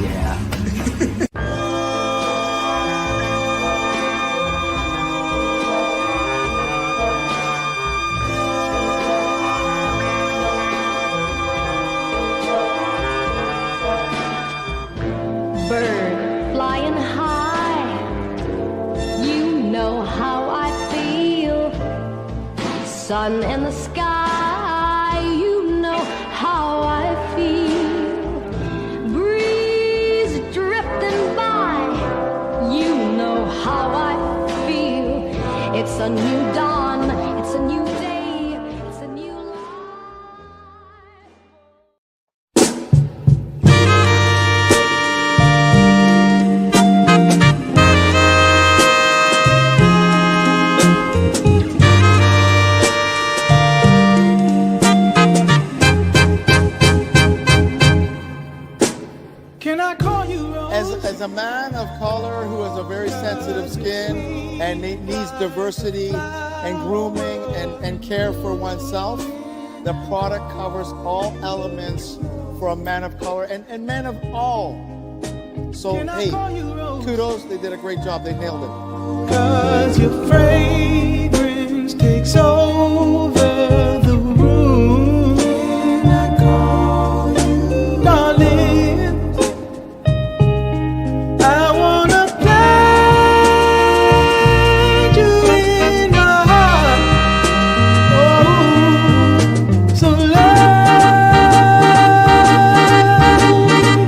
Yeah. Bird flying high, you know how I feel. Sun in the sky, you know how I feel. Breeze drifting by, you know how I feel. It's a new dawn, it's a new day, it's a new life. As a man of color who has a very sensitive skin and needs diversity and grooming and care for oneself, the product covers all elements for a man of color and men of all. So, hey, kudos. They did a great job. They nailed it. 'Cause your fragrance takes over the room. And I call you, darling. I wanna plant you in my heart. Oh, so let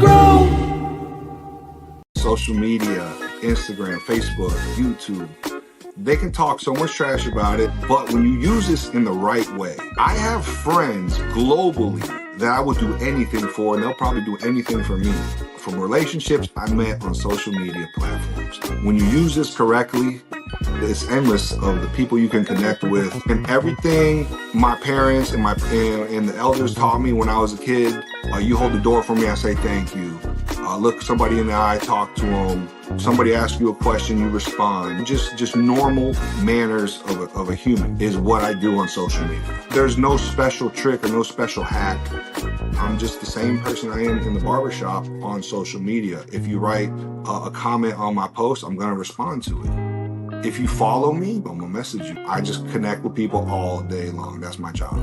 grow. Social media, Instagram, Facebook, YouTube, they can talk so much trash about it, but when you use this in the right way, I have friends globally that I would do anything for, and they'll probably do anything for me. From relationships I met on social media platforms. When you use this correctly, it's endless of the people you can connect with, and everything my parents and the elders taught me when I was a kid. You hold the door for me, I say thank you. Look somebody in the eye, talk to them. Somebody asks you a question, you respond. Just normal manners of a human is what I do on social media. There's no special trick or no special hack. I'm just the same person I am in the barbershop on social media. If you write a comment on my post, I'm gonna respond to it. If you follow me, I'm gonna message you. I just connect with people all day long. That's my job.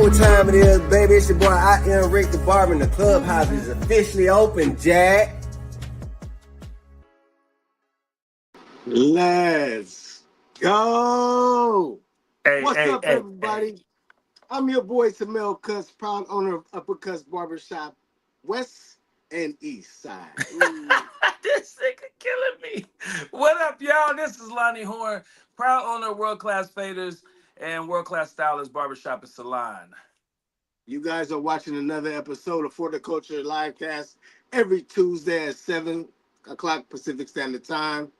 Time it is, baby. It's your boy, I am Rick the Barber, and the clubhouse is officially open, Jack. Let's go. What's up, everybody? I'm your boy, Samel Cuss, proud owner of Upper Cuss Barbershop, West and East Side. This nigga killing me. What up, y'all? This is Lonnie Horn, proud owner of World Class Faders and World Class Stylist Barbershop and Salon. You guys are watching another episode of For the Culture Livecast every Tuesday at 7 o'clock Pacific Standard Time.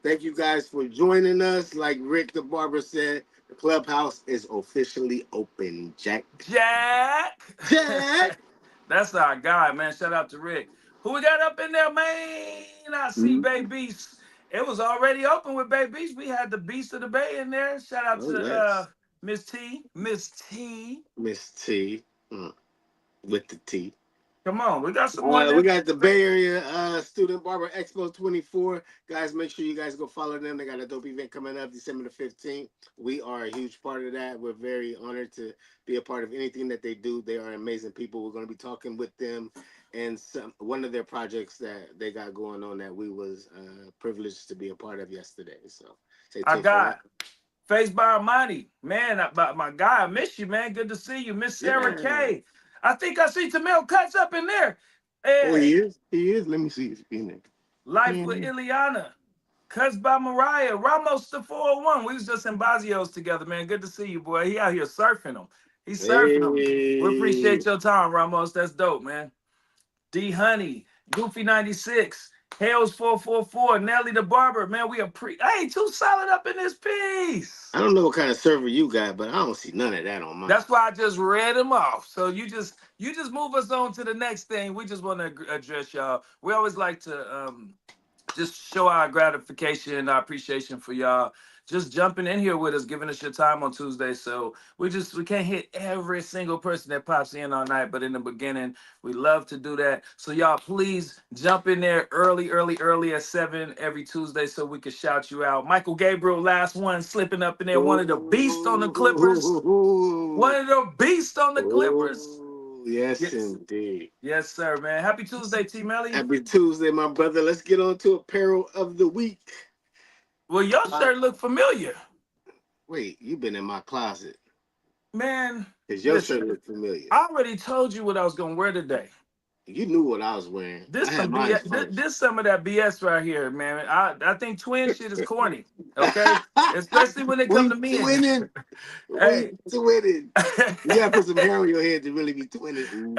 Thank you guys for joining us. Like Rick the Barber said, the clubhouse is officially open, Jack. Jack! That's our guy, man. Shout out to Rick. Who we got up in there, man? I see Babies. It was already open with Babies. We had the Beast of the Bay in there. Shout out to Miss T. With the T. Come on, we got some more. We got the Bay Area Student Barber Expo 24. Guys, make sure you guys go follow them. They got a dope event coming up December the 15th. We are a huge part of that. We're very honored to be a part of anything that they do. They are amazing people. We're going to be talking with them and one of their projects that they got going on that we was privileged to be a part of yesterday. So I got Faced by Armani. Man, my guy, I miss you, man. Good to see you. Miss Sarah K. I think I see Tamil Cuts up in there. Oh, he is? He is? Let me see if he's in there. Life with Ileana. Cuts by Mariah. Ramos the 401. We was just in Bazios together, man. Good to see you, boy. He out here surfing them. He's surfing them. We appreciate your time, Ramos. That's dope, man. D Honey. Goofy 96. Hales 444, Nelly the Barber. Man, we hey, too solid up in this piece. I don't know what kind of server you got, but I don't see none of that on mine. That's why I just read them off. So you just move us on to the next thing. We just want to address y'all. We always like to just show our gratification and our appreciation for y'all just jumping in here with us, giving us your time on Tuesday. So we can't hit every single person that pops in all night, but in the beginning, we love to do that. So y'all, please jump in there early at 7 every Tuesday so we can shout you out. Michael Gabriel, last one, slipping up in there, one of the beasts on the Clippers. One of the beasts on the Clippers. Yes, indeed. Yes, sir, man. Happy Tuesday, T. Melly. Happy Tuesday, my brother. Let's get on to apparel of the week. Well, your shirt look familiar. Wait, you've been in my closet. Man. Because your shirt look familiar. I already told you what I was going to wear today. You knew what I was wearing. This some of that BS right here, man. I think twin shit is corny, okay? Especially when it comes to me. Twinning. Hey. Twinning. You got to put some hair on your head to really be twinning.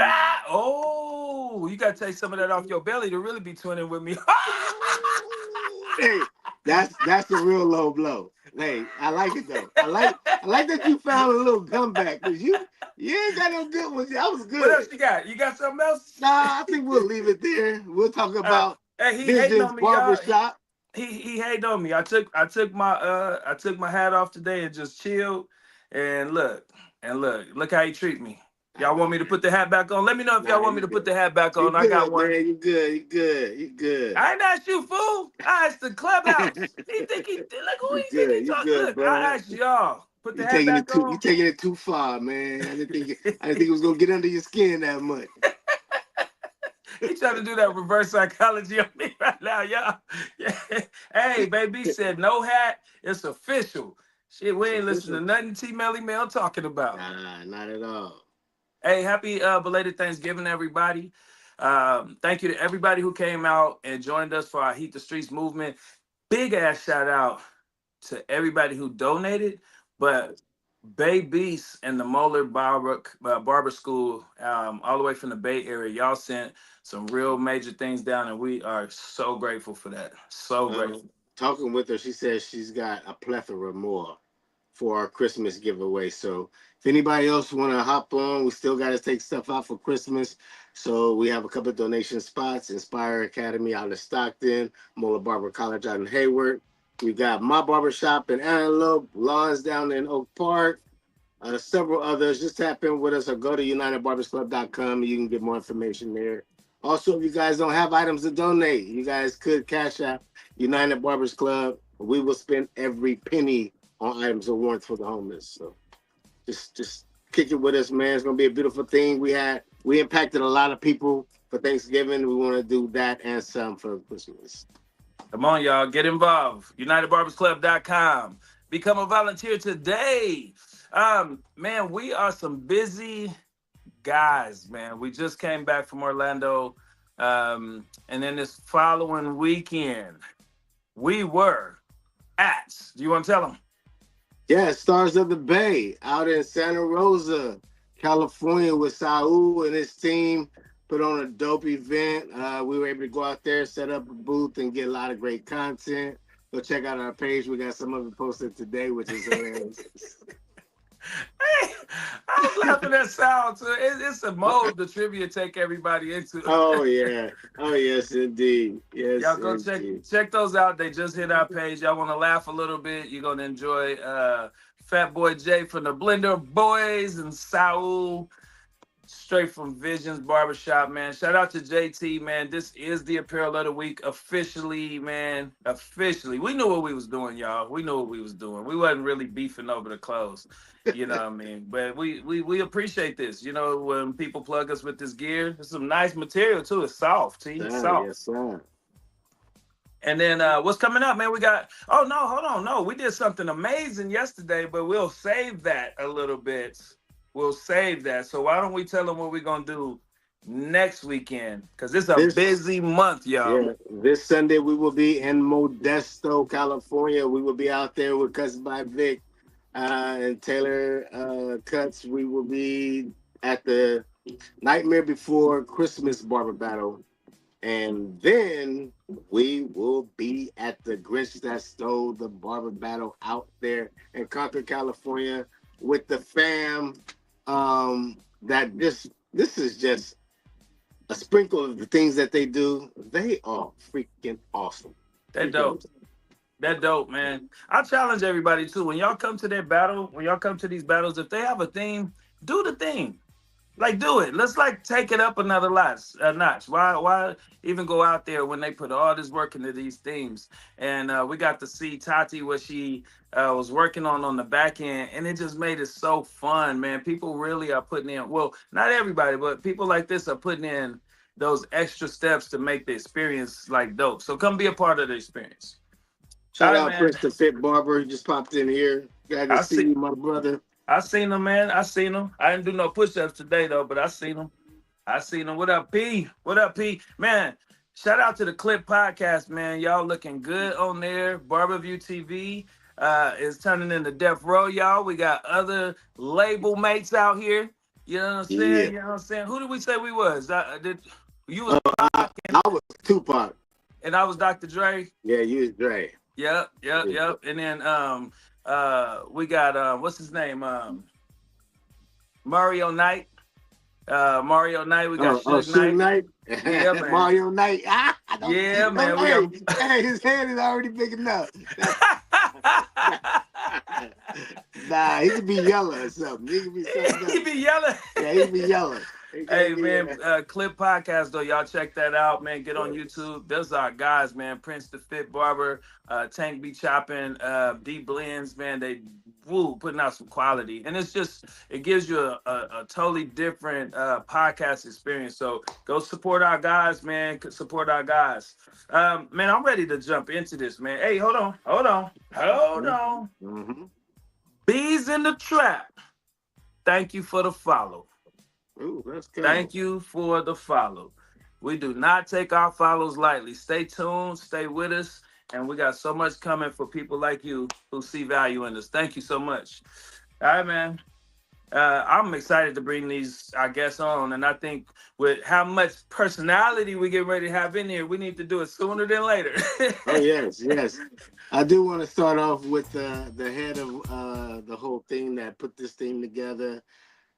Oh, you got to take some of that off your belly to really be twinning with me. Hey, that's a real low blow. Hey, I like it though. I like that you found a little comeback because you ain't got no good ones. That was good. What else you got? You got something else? Nah, I think we'll leave it there. We'll talk about business barbershop. He hated on me. I took my hat off today and just chilled. And look how he treat me. Y'all want me to put the hat back on? Let me know if y'all want me to put the hat back on. I got one. Man, you good. I ain't asked you, fool. I asked the clubhouse. He think he look who he think he talking. Look, bro. I asked y'all. Put the hat back on. You taking it too far, man. I didn't think it was gonna get under your skin that much. He trying to do that reverse psychology on me right now, y'all. Yeah. Hey, baby said no hat. It's official. Shit, we ain't listening to nothing T. Melly Mel talking about. Nah, not at all. Hey, happy belated Thanksgiving, everybody. Thank you to everybody who came out and joined us for our Heat the Streets movement. Big ass shout out to everybody who donated, but Bay Beast and the Moeller Barber School, all the way from the Bay Area, y'all sent some real major things down, and we are so grateful for that. So grateful. Talking with her, she says she's got a plethora more for our Christmas giveaway. So if anybody else want to hop on, we still got to take stuff out for Christmas. So we have a couple of donation spots. Inspire Academy out in Stockton, Moeller Barber College out in Hayward. We got My Barbershop in Antelope, Lawns down in Oak Park, several others. Just tap in with us or go to UnitedBarbersClub.com. You can get more information there. Also, if you guys don't have items to donate, you guys could cash out United Barbers Club. We will spend every penny on items of warmth for the homeless. So just kick it with us, man. It's gonna be a beautiful thing. We impacted a lot of people for Thanksgiving. We want to do that and some for Christmas. Come on, y'all, get involved. UnitedBarbersClub.com. Become a volunteer today. Man, we are some busy guys, man. We just came back from Orlando, and then this following weekend, we were at. Do you want to tell them? Yeah, Stars of the Bay out in Santa Rosa, California, with Saul and his team. Put on a dope event. We were able to go out there, set up a booth, and get a lot of great content. Go check out our page. We got some of it posted today, which is hilarious. Hey, I was laughing at Sal too. It's a mode the trivia take everybody into. Oh yeah. Oh yes, indeed. Yes. Y'all go check those out. They just hit our page. Y'all want to laugh a little bit? You're gonna enjoy Fat Boy Jay from the Blender Boys and Saul straight from Visions Barbershop, man. Shout out to JT, man. This is the apparel of the week officially, man. Officially. We knew what we was doing, y'all. We knew what we was doing. We wasn't really beefing over the clothes. You know what I mean? But we appreciate this. You know, when people plug us with this gear, it's some nice material too. It's soft, It's soft. Yes, sir. And then what's coming up, man? We got, oh no, hold on. No, we did something amazing yesterday, but we'll save that a little bit. We'll save that. So why don't we tell them what we're going to do next weekend? Because it's a busy month, y'all. Yeah, this Sunday we will be in Modesto, California. We will be out there with Cuts by Vic and Taylor Cuts. We will be at the Nightmare Before Christmas Barber Battle And then we will be at the Grinch That Stole the Barber Battle out there in Concord, California with the fam. That this is just a sprinkle of the things that they do. They are freaking awesome. That dope. That dope, man. I challenge everybody too. When y'all come to their battle, when y'all come to these battles, if they have a theme, do the theme. Like, do it. Let's like take it up another notch. Why even go out there when they put all this work into these themes? And we got to see Tati what she was working on the back end, and it just made it so fun, man. People really are putting in. Well, not everybody, but people like this are putting in those extra steps to make the experience like dope. So come be a part of the experience. All Shout right, out man. Prince the Fit Barber. He just popped in here. Glad to I see see. you, my brother. I seen him, man. I seen him. I didn't do no push-ups today though, but I seen him. I seen him. What up, P? What up, P? Man, shout out to the Clip Podcast, man. Y'all looking good on there. Barberview TV is turning into Death Row, y'all. We got other label mates out here. You know what I'm saying? Yeah. You know what I'm saying? Who did we say we was? You was I was Tupac. and I was Dr. Dre. Yeah, you was Dre. Yep. And then we got what's his name? Mario Knight. Mario Knight, we got Suge Suge Knight. Knight. Yeah, man. Mario Knight. Yeah, man. Hey, his head is already big enough. Nah, he could be yellow or something. He could be something else. He be yelling. Yeah, he be yellow. Hey man, Clip Podcast though, y'all check that out, man. Get on YouTube. Those are our guys, man. Prince the Fit Barber, Tank be chopping, D Blends, man. They putting out some quality, and it gives you a totally different podcast experience. So go support our guys, man. Support our guys, man. I'm ready to jump into this, man. Hey, hold on. Mm-hmm. Bees in the Trap. Thank you for the follow. Ooh, that's good. Thank you for the follow. We do not take our follows lightly. Stay tuned, stay with us, and we got so much coming for people like you who see value in us. Thank you so much. All right, man. I'm excited to bring these, our guests on, and I think with how much personality we get ready to have in here, we need to do it sooner than later. Oh yes. I do want to start off with the head of the whole thing that put this thing together.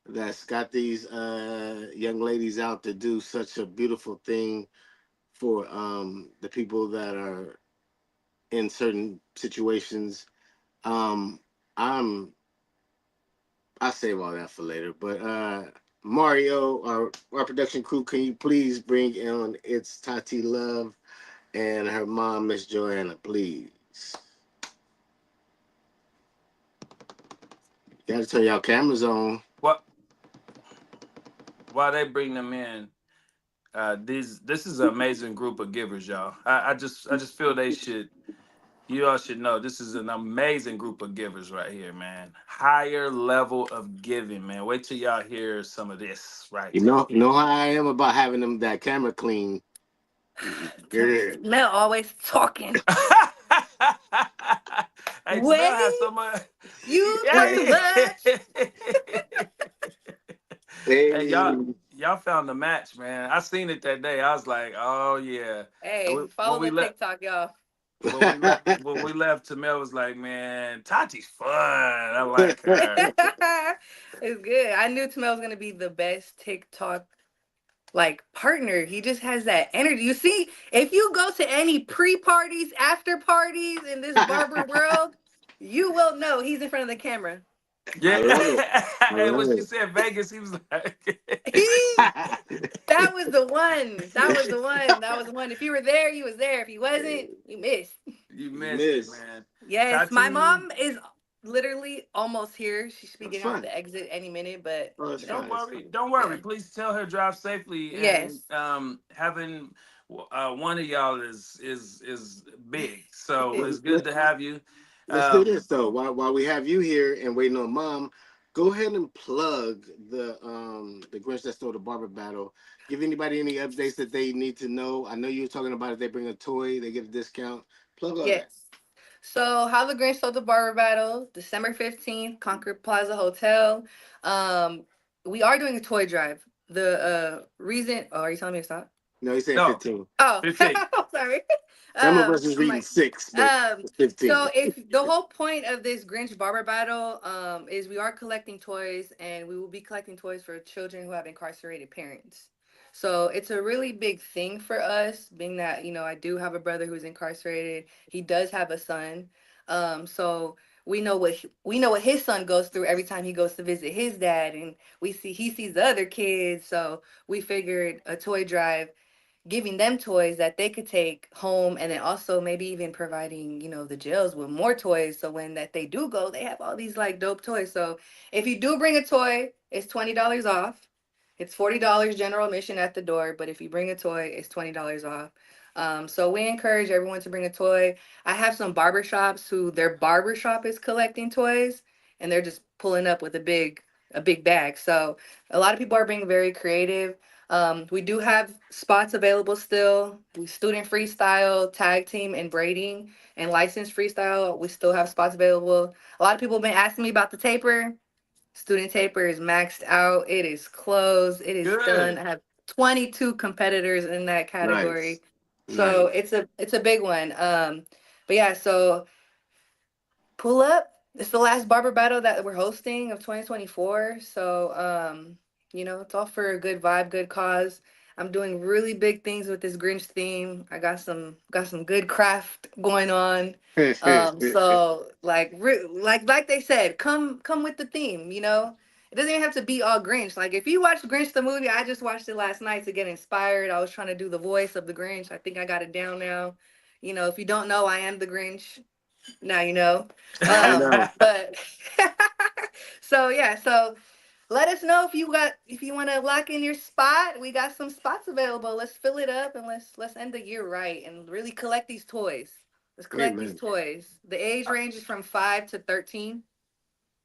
That's got these young ladies out to do such a beautiful thing for the people that are in certain situations. I'll save all that for later. But Mario, our production crew, can you please bring on It's Tati Love and her mom, Miss Joanna, please. You gotta turn y'all cameras on. What? While they bring them in, this is an amazing group of givers, y'all. I just feel you all should know this is an amazing group of givers right here, man. Higher level of giving, man. Wait till y'all hear some of this, right? You know how I am about having that camera clean. Mel always talking. Hey, Wait, Smell has so much. You talk too much. Hey, y'all found the match, man. I seen it that day. I was like, oh yeah. Hey, follow the TikTok, y'all. When we left, Tamel was like, man, Tati's fun. I like her. It's good. I knew Tamel was gonna be the best TikTok partner. He just has that energy. You see, if you go to any pre-parties, after parties in this barber world, you will know he's in front of the camera. Yeah. And when she said Vegas, he was like, that was the one. That was the one. If you were there, you was there. If you wasn't, you missed. You missed it, man. Yes, Tati, my mom is literally almost here. She should be getting fine. off the exit any minute, but don't worry. Please tell her drive safely. Yes. And having one of y'all is big, so it's good to have you. Let's do this though. While we have you here and waiting on Mom, go ahead and plug the Grinch That Stole the Barber Battle. Give anybody any updates that they need to know. I know you were talking about if they bring a toy, they get a discount. Plug all that. So how the Grinch Stole the Barber Battle, December 15th, Concord Plaza Hotel. We are doing a toy drive. The reason, are you telling me to stop? No, he said No, 15. Oh, 15. sorry. Some of us is I'm reading like, 6, but it's 15. so if the whole point of this Grinch Barber battle, is we are collecting toys, and we will be collecting toys for children who have incarcerated parents. So it's a really big thing for us, being that, I do have a brother who's incarcerated. He does have a son. So we know what his son goes through every time he goes to visit his dad, and he sees the other kids. So we figured a toy drive, giving them toys that they could take home, and then also maybe even providing, the jails with more toys, so when that they do go, they have all these like dope toys. So if you do bring a toy, it's $20 off. It's $40 general admission at the door, but if you bring a toy, it's $20 off. So we encourage everyone to bring a toy. I have some barbershops who their barbershop is collecting toys, and they're just pulling up with a big bag. So a lot of people are being very creative. We do have spots available still. We student freestyle, tag team, and braiding, and licensed freestyle. We still have spots available. A lot of people have been asking me about the taper. Student taper is maxed out. It is closed. It is done. Good. I have 22 competitors in that Nice. category. So Nice. it's a big one. But yeah, so pull up. It's the last barber battle that we're hosting of 2024. So, it's all for a good vibe, good cause. I'm doing really big things with this Grinch theme. I got some good craft going on. So like they said, come with the theme. It doesn't even have to be all Grinch. Like if you watch Grinch the movie, I just watched it last night to get inspired. I was trying to do the voice of the Grinch. I think I got it down now. If you don't know, I am the Grinch. Now you know. Now you know. But so yeah, so let us know if you want to lock in your spot. We got some spots available. Let's fill it up, and let's end the year right and really collect these toys. Let's collect these Amen. toys. The age range is from 5 to 13.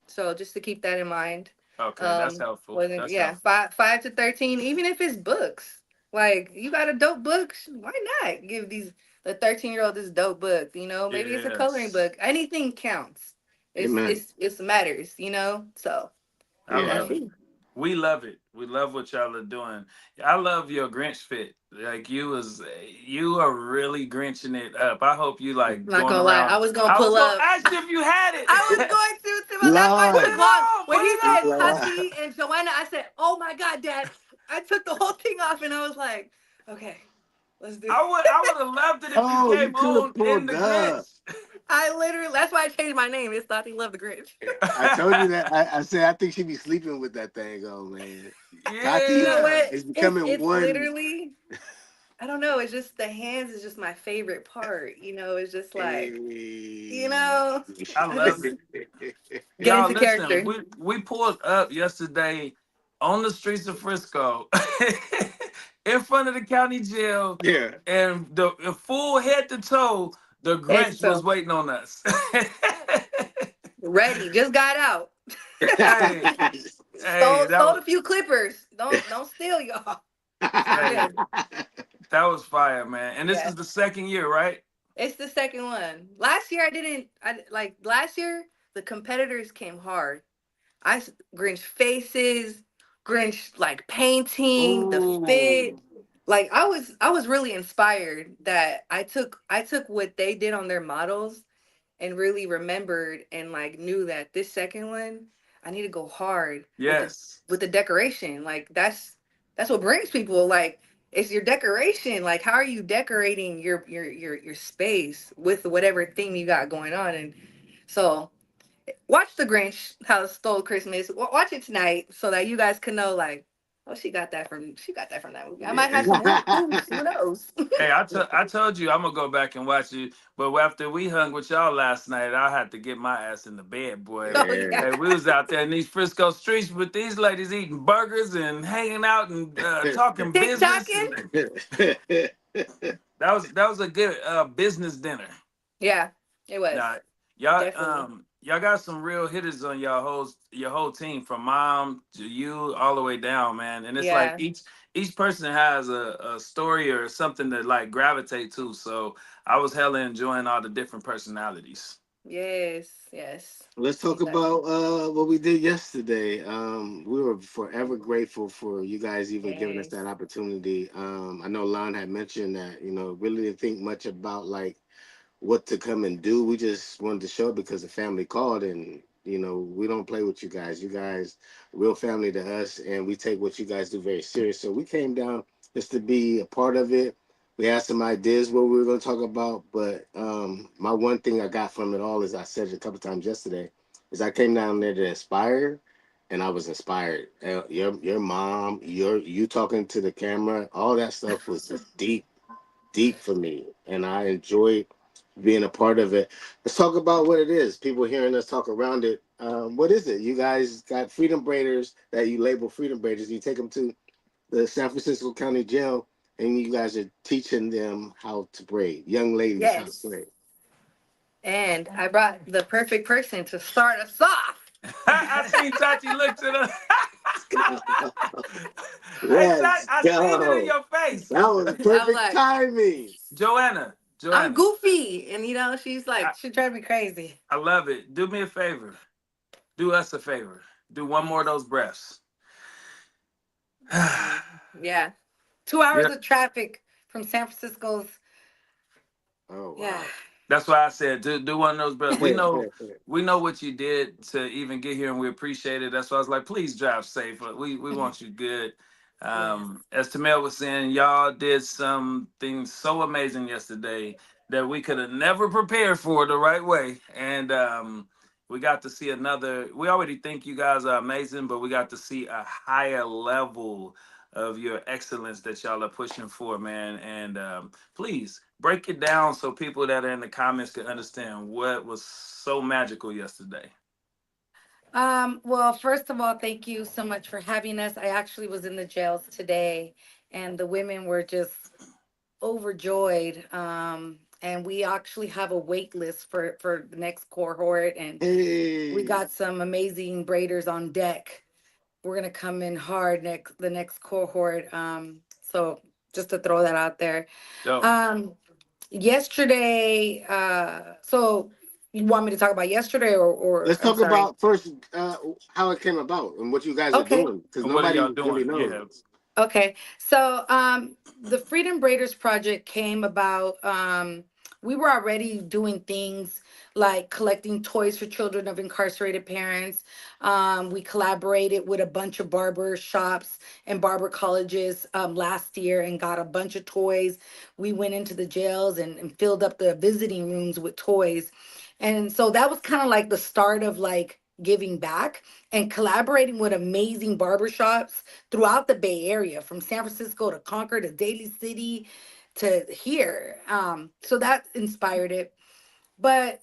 So just to keep that in mind. Okay, that's helpful. Wasn't That's yeah, helpful. five to 13, even if it's books. Like you got a dope book, why not give these the 13-year-old this dope book? Maybe it's a coloring Yes. book. Anything counts. It's Amen. it's it's matters. So I Yeah. love that's it. it. We love it. We love what y'all are doing. I love your Grinch fit. Like you are really Grinching it up. I hope you like Not going gonna lie, I around. was gonna I was pull gonna up. ask you if you had it. I was going to, Tim. That's why it Put took it Lord. long. on. When Put he it said on. Lord. Tati and Joanna, I said, "Oh my God, Dad!" I took the whole thing off, and I was like, "Okay, let's do." I would have loved it if you Oh, you came could have on in pulled the up. Grinch. I literally. That's why I changed my name. It's Tati Love the Grinch. I told you that. I said I think she be sleeping with that thing on, man. You Tati know Yeah. what? is It's becoming it's one. literally. I don't know. It's just the hands is just my favorite part. It's just like, Hey. I I love just it. get Y'all into listen, character. we pulled up yesterday on the streets of Frisco in front of the county jail, Yeah. and the full head to toe, the Head to Grinch was toe. waiting on us. Ready. Just got out. hey, hey, Stole a few clippers. Don't steal, y'all. It's all hey, good. that was fire, man. And this Yeah. is the second year, right? It's the second one. Last year I didn't. I like last year the competitors came hard. Grinch faces, Grinch like painting, the fit. Ooh, Like I was really inspired that I took what they did on their models and really remembered and like knew that this second one I need to go hard with the yes. decoration. Like that's what brings people. Like it's your decoration. Like how are you decorating your space with whatever theme you got going on? And so watch The Grinch How Stole Christmas. Watch it tonight so that you guys can know like, oh, she got that from that movie. I might have some clues. Who knows? Hey, I told you I'm gonna go back and watch it, but after we hung with y'all last night, I had to get my ass in the bed, boy. Oh yeah. Hey, we was out there in these Frisco streets with these ladies eating burgers and hanging out and talking business, TikToking? and that was a good business dinner. Yeah, it was. Now, y'all Definitely. y'all got some real hitters on your whole team from mom to you all the way down, man. And it's like Yeah. each person has a story or something to like gravitate to. So I was hella enjoying all the different personalities. Yes, yes. Let's talk Exactly. about what we did yesterday. We were forever grateful for you guys even giving us Yes. that opportunity. I know Lon had mentioned that, really didn't think much about like what to come and do. We just wanted to show up because the family called, and we don't play with you guys. You guys, real family to us, and we take what you guys do very serious. So we came down just to be a part of it. We had some ideas what we were going to talk about, but my one thing I got from it all is I said it a couple times yesterday, is I came down there to inspire, and I was inspired. Your mom, you talking to the camera, all that stuff was just deep for me, and I enjoyed being a part of it. Let's talk about what it is. People hearing us talk around it. What is it? You guys got freedom braiders that you label freedom braiders. You take them to the San Francisco County Jail, and you guys are teaching them how to braid. Young ladies how to Yes. braid. And I brought the perfect person to start us off. I seen Tati look to the. Hey, Tati, Let's I seen it in go. your face. That was I'm perfect like, timing. Joanna, I'm Joanna, goofy. And she's I, like, she drives me crazy. I love it. Do me a favor. Do us a favor. Do one more of those breaths. Yeah. 2 hours Yeah. of traffic from San Francisco's. Oh Yeah. wow. That's why I said do one of those brothers. We know what you did to even get here, and we appreciate it. That's why I was like, please drive safe. We want you good. Yes. As Tamel was saying, y'all did something so amazing yesterday that we could have never prepared for the right way, and we got to see another. We already think you guys are amazing, but we got to see a higher level of your excellence that y'all are pushing for, man. And please break it down so people that are in the comments can understand what was so magical yesterday. Well, first of all, thank you so much for having us. I actually was in the jails today, and the women were just overjoyed. And we actually have a wait list for the next cohort, and we Hey. got some amazing braiders on deck. We're gonna come in hard the next cohort. So just to throw that out there. So Um, Yesterday, so you want me to talk about yesterday or Let's I'm talk sorry. about first how it came about and what you guys are Okay. doing, because what are nobody y'all really doing? Yeah. knows. Okay. So the Freedom Braiders project came about we were already doing things like collecting toys for children of incarcerated parents. We collaborated with a bunch of barber shops and barber colleges last year and got a bunch of toys. We went into the jails and filled up the visiting rooms with toys. And so that was kind of like the start of like giving back and collaborating with amazing barbershops throughout the Bay Area, from San Francisco to Concord to Daly City to here. So that inspired it. But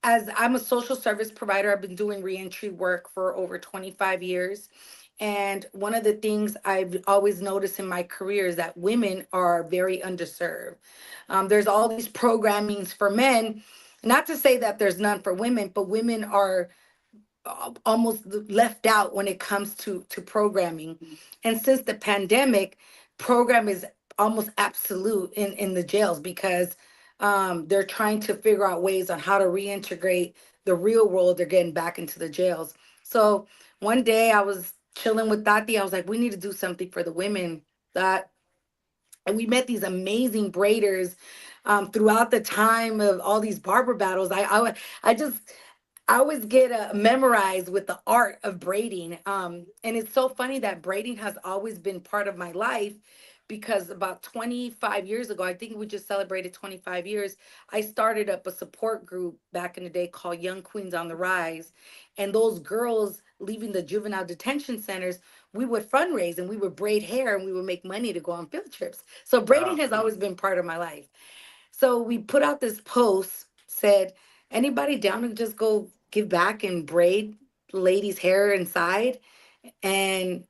as I'm a social service provider, I've been doing reentry work for over 25 years. And one of the things I've always noticed in my career is that women are very underserved. There's all these programmings for men. Not to say that there's none for women, but women are almost left out when it comes to programming. And since the pandemic, program is almost absolute in the jails because they're trying to figure out ways on how to reintegrate the real world. They're getting back into the jails. So one day I was chilling with Tati. I was like, we need to do something for the women that, and we met these amazing braiders throughout the time of all these barber battles. I always get memorized with the art of braiding. And it's so funny that braiding has always been part of my life because about 25 years ago, I think we just celebrated 25 years, I started up a support group back in the day called Young Queens on the Rise. And those girls leaving the juvenile detention centers, we would fundraise and we would braid hair and we would make money to go on field trips. So braiding Wow. has always been part of my life. So we put out this post, said, anybody down to just go give back and braid ladies' hair inside? And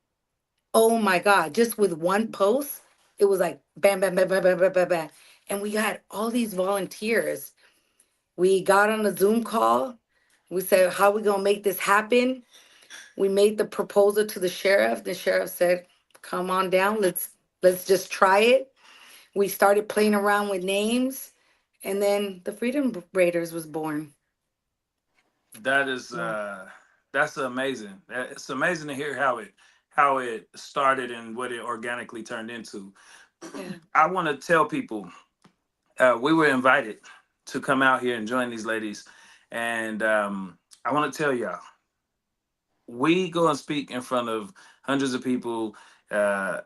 oh my God, just with one post, it was like bam, bam, bam, bam, bam, bam, bam, bam. And we had all these volunteers. We got on a Zoom call. We said, how are we gonna make this happen? We made the proposal to the sheriff. The sheriff said, come on down, let's just try it. We started playing around with names, and then the Freedom Raiders was born. That is that's amazing. It's amazing to hear how it started and what it organically turned into. Yeah. I want to tell people we were invited to come out here and join these ladies, and I want to tell y'all we go and speak in front of hundreds of people. I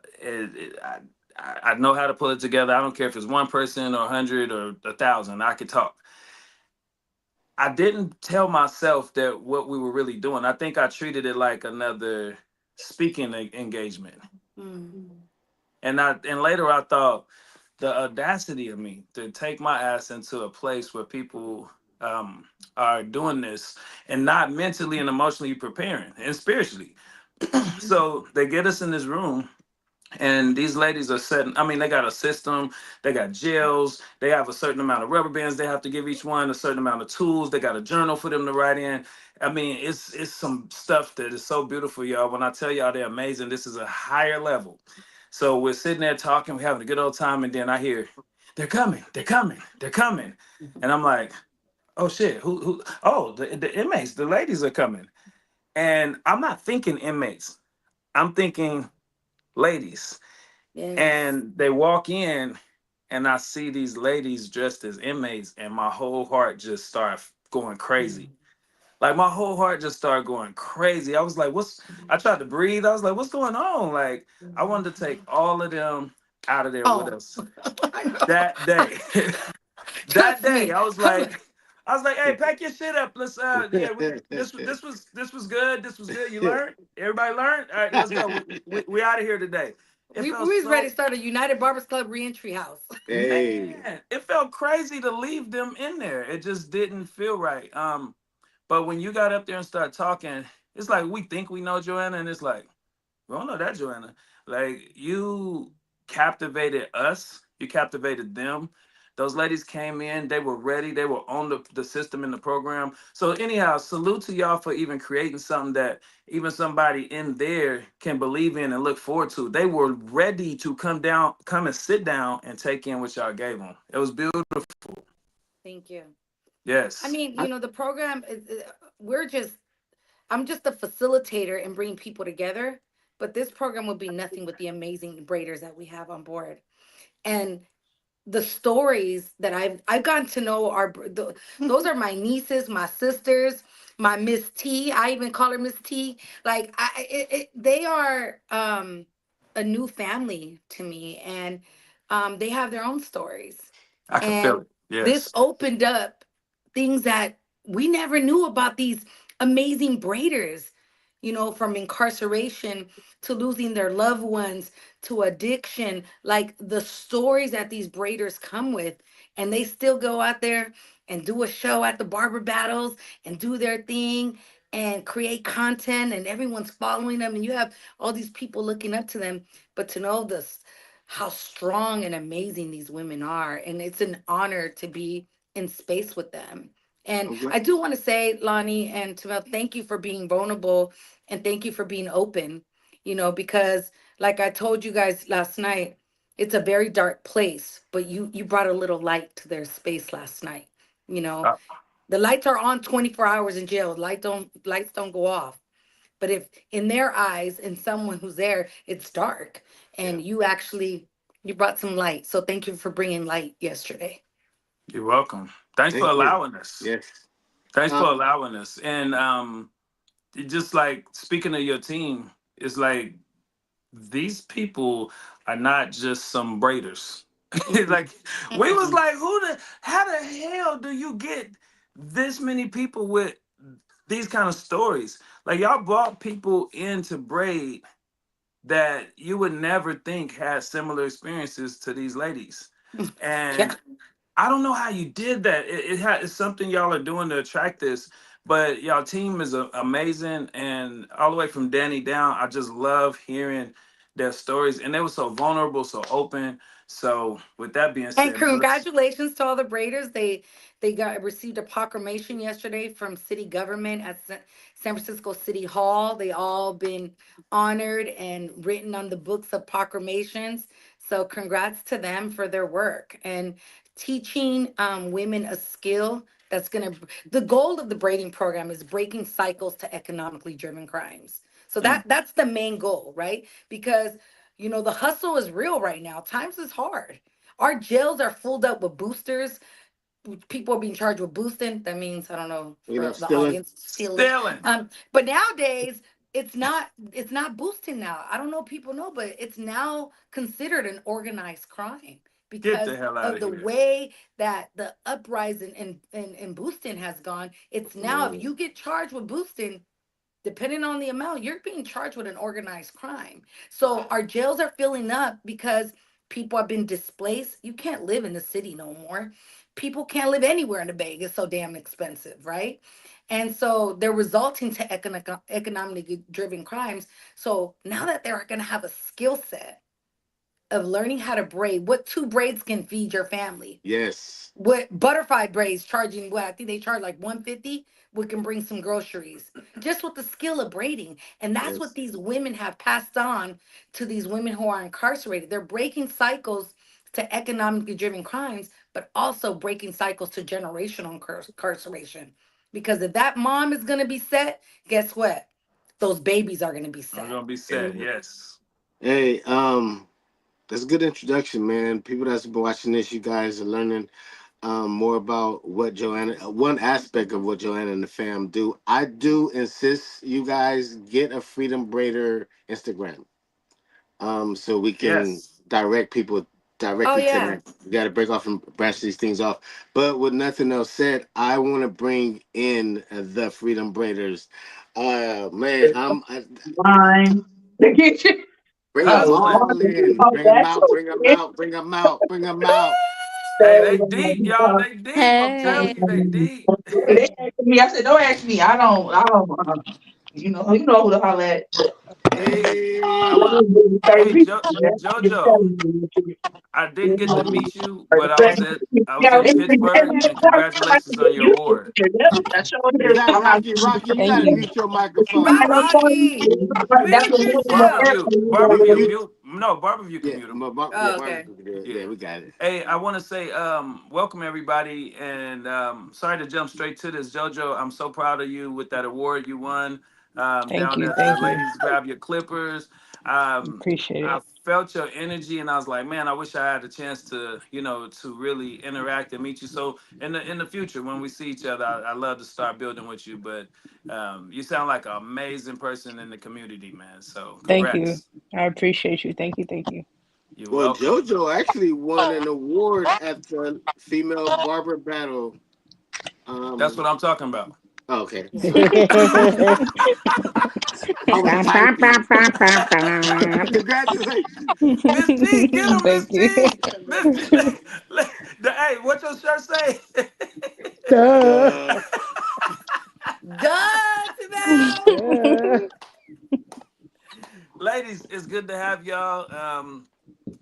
know how to pull it together. I don't care if it's one person or 100 or 1,000. I could talk. I didn't tell myself that what we were really doing. I think I treated it like another speaking engagement. Mm. And later I thought the audacity of me to take my ass into a place where people are doing this and not mentally and emotionally preparing and spiritually. So they get us in this room and these ladies are setting, I mean, they got a system, they got gels, they have a certain amount of rubber bands they have to give each one, a certain amount of tools, they got a journal for them to write in. I mean, it's some stuff that is so beautiful, y'all. When I tell y'all they're amazing, this is a higher level. So we're sitting there talking, we're having a good old time, and then I hear, they're coming, they're coming, they're coming. And I'm like, oh shit, who, oh, the inmates, the ladies are coming. And I'm not thinking inmates, I'm thinking ladies. Yes. And they walk in, and I see these ladies dressed as inmates, and my whole heart just started going crazy. Like my whole heart just started going crazy. I was like, "What's?" I tried to breathe. I was like, "What's going on?" Like I wanted to take all of them out of there with Oh, us I know. that day. That Trust day, me. I was like, "Hey, pack your shit up. Let's yeah, this was good. This was good. You learned. Everybody learned. All right, let's go. We out of here today." It We felt was ready so to start a United Barbers Club reentry house. Hey. man. It felt crazy to leave them in there. It just didn't feel right. But when you got up there and started talking, it's like we think we know Joanna, and it's like we don't know that Joanna. Like you captivated us, you captivated them. Those ladies came in, they were ready, they were on the system in the program. So anyhow, salute to y'all for even creating something that even somebody in there can believe in and look forward to. They were ready to come and sit down and take in what y'all gave them. It was beautiful. Thank you. I Yes. mean, the program is, we're just, I'm just a facilitator and bringing people together. But this program would be nothing with the amazing braiders that we have on board. And the stories that I've gotten to know those are my nieces, my sisters, my Miss T. I even call her Miss T. Like they are a new family to me, and they have their own stories. I can feel And it. this Yes. opened up things that we never knew about these amazing braiders. From incarceration to losing their loved ones to addiction, like the stories that these braiders come with, and they still go out there and do a show at the barber battles and do their thing and create content, and everyone's following them, and you have all these people looking up to them. But to know this, how strong and amazing these women are, and it's an honor to be in space with them. And I'm glad. I do want to say, Lonnie and Tamel, thank you for being vulnerable, and thank you for being open, because like I told you guys last night, it's a very dark place, but you brought a little light to their space last night. You know, Uh, the lights are on 24 hours in jail. Lights don't go off. But if in their eyes and someone who's there, it's dark, Yeah. and you brought some light. So thank you for bringing light yesterday. you're welcome. Thanks for Thank you. allowing us. Yes. Thanks for Um, allowing us. And just like speaking of your team, it's like these people are not just some braiders. Mm-mm, Like we was mm-mm. like, how the hell do you get this many people with these kind of stories? Like y'all brought people into braid that you would never think had similar experiences to these ladies. Yeah. And I don't know how you did that. It's something y'all are doing to attract this, but y'all team is amazing, and all the way from Danny down, I just love hearing their stories, and they were so vulnerable, so open. So, with that being And said, man, let's. congratulations to all the Braiders. They got received a proclamation yesterday from city government at San Francisco City Hall. They all been honored and written on the books of proclamations. So congrats to them for their work and teaching women a skill that's going to, the goal of the braiding program is breaking cycles to economically driven crimes. So Mm. that's the main goal, right? Because the hustle is real right now. Times is hard. Our jails are filled up with boosters. People are being charged with boosting. That means, I don't know, for the Stealing. audience, stealing. Stealing. But nowadays it's not boosting now. I don't know if people know, but it's now considered an organized crime Get the because hell out of of the here. way that the uprising in boosting has gone. It's now, if Mm. you get charged with boosting, depending on the amount, you're being charged with an organized crime. So our jails are filling up because people have been displaced. You can't live in the city no more. People can't live anywhere in the Bay. It's so damn expensive, right? And so they're resulting to economically driven crimes. So now that they're going to have a skill set of learning how to braid, what two braids can feed your family? Yes. What butterfly braids charging, what I think they charge like 150, we can bring some groceries just with the skill of braiding. And that's what Yes. these women have passed on to these women who are incarcerated. They're breaking cycles to economically driven crimes, but also breaking cycles to generational incarceration. Because if that mom is going to be set, guess what? Those babies are going to be I'm set. gonna be set. And Yes. hey, that's a good introduction, man. People that's been watching this, you guys are learning more about what Joanna, one aspect of what Joanna and the fam do. I do insist you guys get a Freedom Braider Instagram, so we can Yes. direct people Oh, directly to yeah. that. You got to break off and branch these things off. But with nothing else said, I want to bring in the Freedom Braiders. Man, Line. They get you. bring Oh, them That's lit. all in. Bring them that's out. Bring them out. Bring them out. Bring them out. Hey, they deep, y'all. They deep. I'm Hey. telling you, they deep. they asked me. I said, "Don't ask me. I don't. I don't. You know who to holler at." I Hey. want. Certain Hey, people. Just Jojo. telling you. I didn't get to Yeah, meet you, but I was in Pittsburgh, and congratulations on your award. I showed Is you. that I'm not. Rocky? Rocky, you Thank gotta you. mute your microphone. Rocky, That's mute yourself. Barbara, Mute. mute. No, Barbara, you can Yeah, mute him. yeah, Oh, Barbara okay. can do it. Yeah. Yeah, we got it. Hey, I want to say, welcome everybody, and sorry to jump straight to this, Jojo. I'm so proud of you with that award you won Thank down you. at the Thank you. Ladies Grab Your Clippers. Appreciate I it. felt your energy, and I was like, man, I wish I had a chance to, to really interact and meet you. So in the future, when we see each other, I love to start building with you. But you sound like an amazing person in the community, man. So Thank you. congrats. I appreciate you. Thank you. Thank you. You're Well, welcome. JoJo actually won an award at the Female Barber Battle. That's what Um, I'm talking about. okay, sorry. Thank I was typing. Congratulations. Miss T, get him, Miss you. T. Miss T. Hey, what your shirt say? Duh. Duh. Duh, Mel. Duh. Ladies, it's good to have y'all.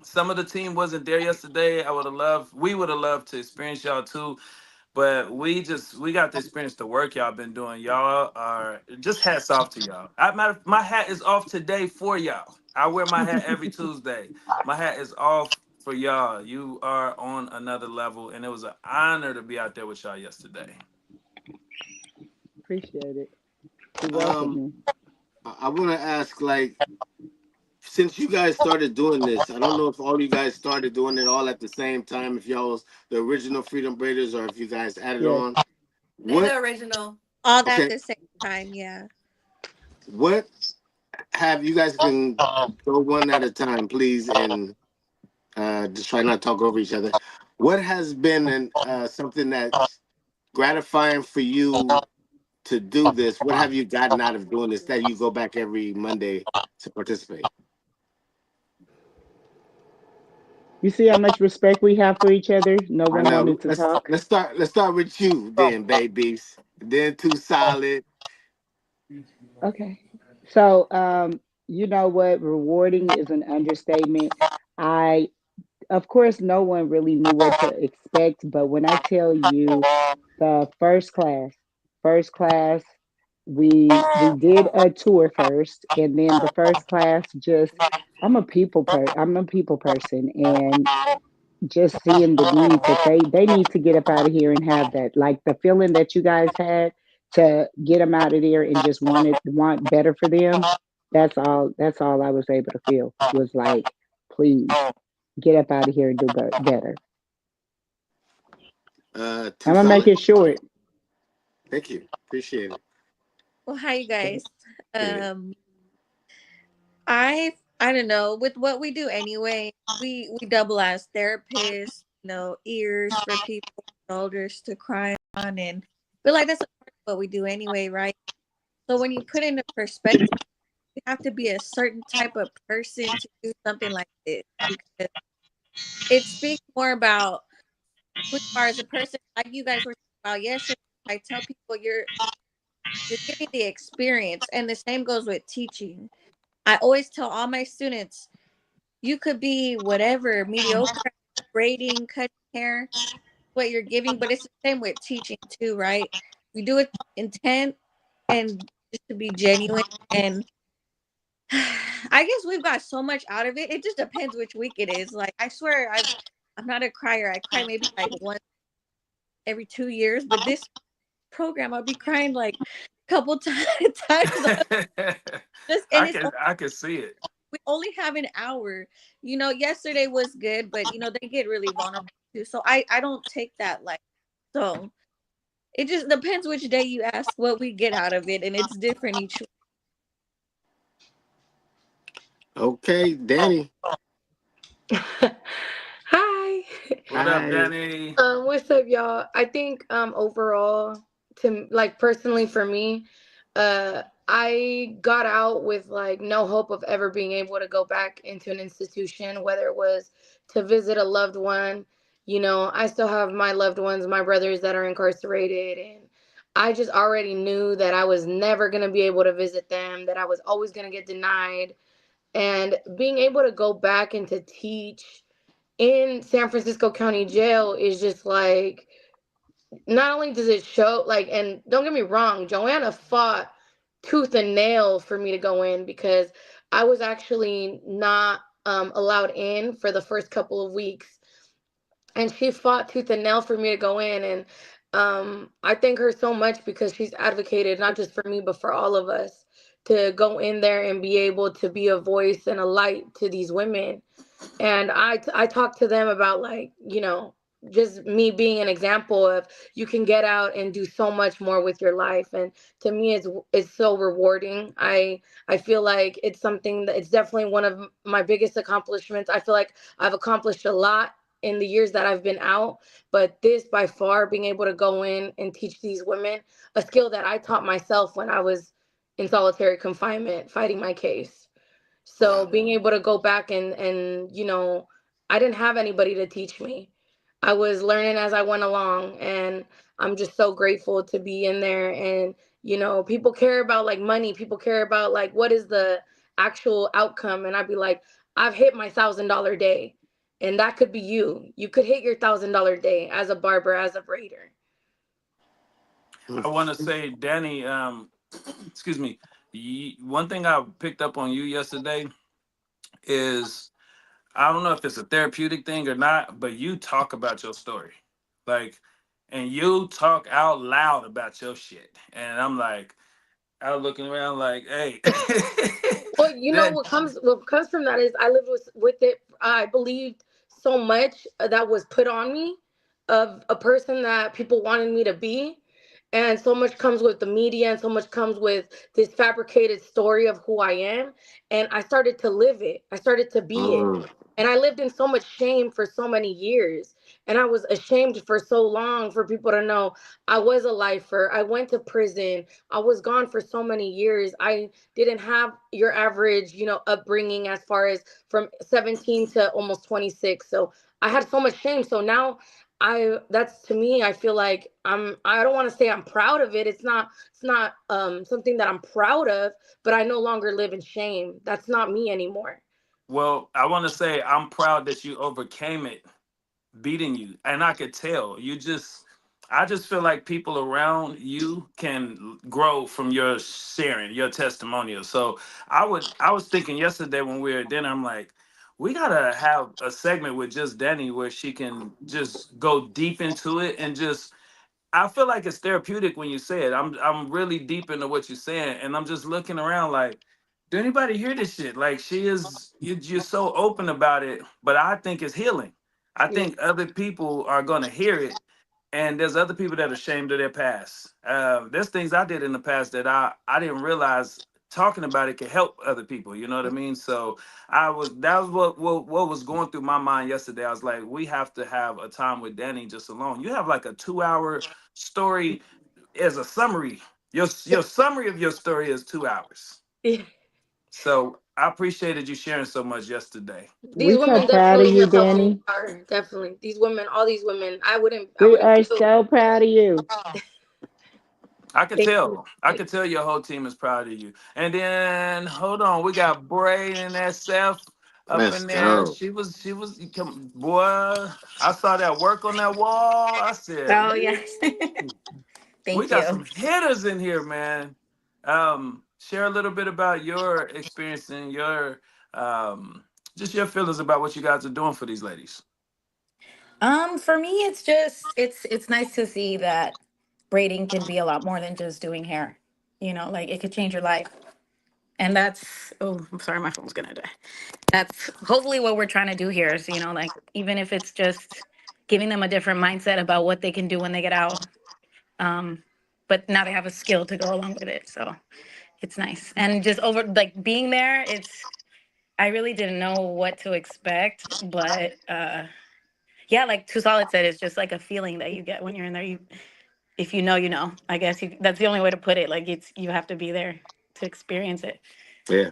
Some of the team wasn't there yesterday. We would have loved to experience y'all too. But we got the experience the work y'all been doing. Y'all are just hats off to y'all. My hat is off today for y'all. I wear my hat every Tuesday. My hat is off for y'all. You are on another level, and it was an honor to be out there with y'all yesterday. Appreciate it. You're Um, welcome. I want to ask, like, since you guys started doing this, I don't know if all you guys started doing it all at the same time, if y'all was the original Freedom Braiders, or if you guys added Yes. on. They're the What? original. All at Okay. the same time, yeah. What have you guys can go one at a time, please, and just try not to talk over each other. What has been something that's gratifying for you to do this? What have you gotten out of doing this that you go back every Monday to participate? You see how much respect we have for each other? No I one know. wanted to talk. Let's start with you then, babies. Then Too Solid. Okay. So, you know what? Rewarding is an understatement. I, of course, no one really knew what to expect, but when I tell you the first class, we did a tour first, and then the first class just I'm a people person, and just seeing the need that they need to get up out of here and have that, like the feeling that you guys had to get them out of there and just want better for them. That's all I was able to feel was like, please get up out of here and do better. Two I'm gonna make solid. it short. Thank you. Appreciate it. Well, hi you guys. Good. Um, I don't know. With what we do anyway, we double as therapists. Ears for people, shoulders to cry on, and feel like that's a part of what we do anyway, right? So when you put into perspective, you have to be a certain type of person to do something like this because it speaks more about who you are as a person. Like you guys were talking about yesterday, I tell people you're getting the experience, and the same goes with teaching. I always tell all my students, you could be whatever, mediocre, braiding, cutting hair, what you're giving, but it's the same with teaching too, right? We do it intent and just to be genuine. And I guess we've got so much out of it. It just depends which week it is. Like I swear I'm not a crier. I cry maybe like once every 2 years, but this program I'll be crying like a couple times. Just and it's I can see it. we only have an hour. Yesterday was good, but they get really vulnerable too. So I don't take that like so. It just depends which day you ask what we get out of it, and it's different each. Okay, Danny. Hi. What up, Hi. Danny? What's up, y'all? I think overall, to like personally for me, I got out with like no hope of ever being able to go back into an institution, whether it was to visit a loved one. I still have my loved ones, my brothers that are incarcerated, and I just already knew that I was never gonna be able to visit them, that I was always gonna get denied, and being able to go back and to teach in San Francisco County Jail is just like, not only does it show like, and don't get me wrong, Joanna fought tooth and nail for me to go in because I was actually not allowed in for the first couple of weeks, and she fought tooth and nail for me to go in. And I thank her so much because she's advocated not just for me but for all of us to go in there and be able to be a voice and a light to these women. And I talk to them about, like, just me being an example of you can get out and do so much more with your life. And to me, it's so rewarding. I feel like it's something that it's definitely one of my biggest accomplishments. I feel like I've accomplished a lot in the years that I've been out, but this by far, being able to go in and teach these women a skill that I taught myself when I was in solitary confinement fighting my case. So Wow. being able to go back and I didn't have anybody to teach me. I was learning as I went along, and I'm just so grateful to be in there. And people care about like money, people care about like what is the actual outcome, and I'd be like, I've hit my $1,000 day, and that could be you. You could hit your $1,000 day as a barber, as a braider. I want to say, Danny. Excuse me. One thing I picked up on you yesterday is I don't know if it's a therapeutic thing or not, but you talk about your story, like, and you talk out loud about your shit, and I'm like, I was looking around like, hey, Well, that what comes from that is I lived with it. I believed so much that was put on me of a person that people wanted me to be, and so much comes with the media, and so much comes with this fabricated story of who I am. And I started to live it. I started to be it. Mm. And I lived in so much shame for so many years. And I was ashamed for so long for people to know I was a lifer. I went to prison. I was gone for so many years. I didn't have your average, upbringing as far as from 17 to almost 26. So I had so much shame. So now that's to me, I feel like I don't want to say I'm proud of it. It's not something that I'm proud of, but I no longer live in shame. That's not me anymore. well, I want to say I'm proud that you overcame it, beating you, and I could tell you just. I just feel like people around you can grow from your sharing, your testimonial. So I was thinking yesterday when we were at dinner, I'm like, we gotta have a segment with just Danny where she can just go deep into it and just. I feel like it's therapeutic when you say it. I'm really deep into what you're saying, and I'm just looking around like, do anybody hear this shit? Like you're so open about it, but I think it's healing. I Yeah. think other people are gonna hear it, and there's other people that are ashamed of their past. There's things I did in the past that I didn't realize talking about it could help other people. You know what I mean? So that was what was going through my mind yesterday. I was like, we have to have a time with Danny just alone. You have like a 2 hour story as a summary. Your summary of your story is 2 hours. Yeah. So I appreciated you sharing so much yesterday. These We so women proud of definitely you, have helped me Danny. are definitely. These women, all these women, I We wouldn't are feel. so proud of you. I could Thank you. tell. I could tell your whole team is proud of you. And then hold on, we got Bray and SF up Let's in there. go. She was boy. I saw that work on that wall. I said, Oh yes. "Woo." We Thank got you. some hitters in here, man. Share a little bit about your experience and your just your feelings about what you guys are doing for these ladies. For me it's just it's nice to see that braiding can be a lot more than just doing hair. You know, like it could change your life. And that's oh, I'm sorry, my phone's gonna die. That's hopefully what we're trying to do here is, you know, like even if it's just giving them a different mindset about what they can do when they get out. Um, but now they have a skill to go along with it. So it's nice. And just over like being there, it's I really didn't know what to expect, but yeah, like Too Solid said, it's just like a feeling that you get when you're in there. You if you know, you know. I guess that's the only way to put it. Like it's you have to be there to experience it. Yeah,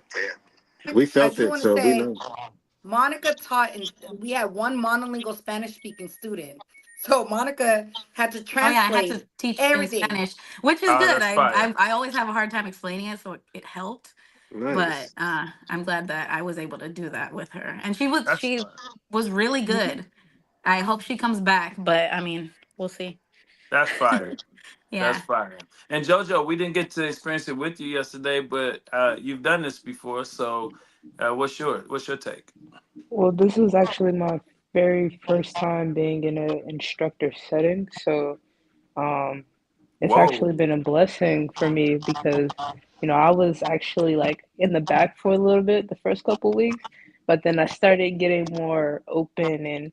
we I felt do it, want to so we say know. Monica taught, and we had one monolingual Spanish speaking student. So Monica had to Oh yeah, I had translate to teach in everything. Spanish, which is Oh, good. that's fire. I always have a hard time explaining it, so it helped. But Nice. I'm glad that I was able to do that with her, and That's she fire. was really good. I hope she comes back, but I mean, we'll see. That's fire. That's Yeah. fire. And Jojo, we didn't get to experience it with you yesterday, but you've done this before. So, what's your take? Well, this was actually my very first time being in an instructor setting, so um, it's actually Whoa. been a blessing for me because, I was actually like in the back for a little bit the first couple weeks, but then I started getting more open and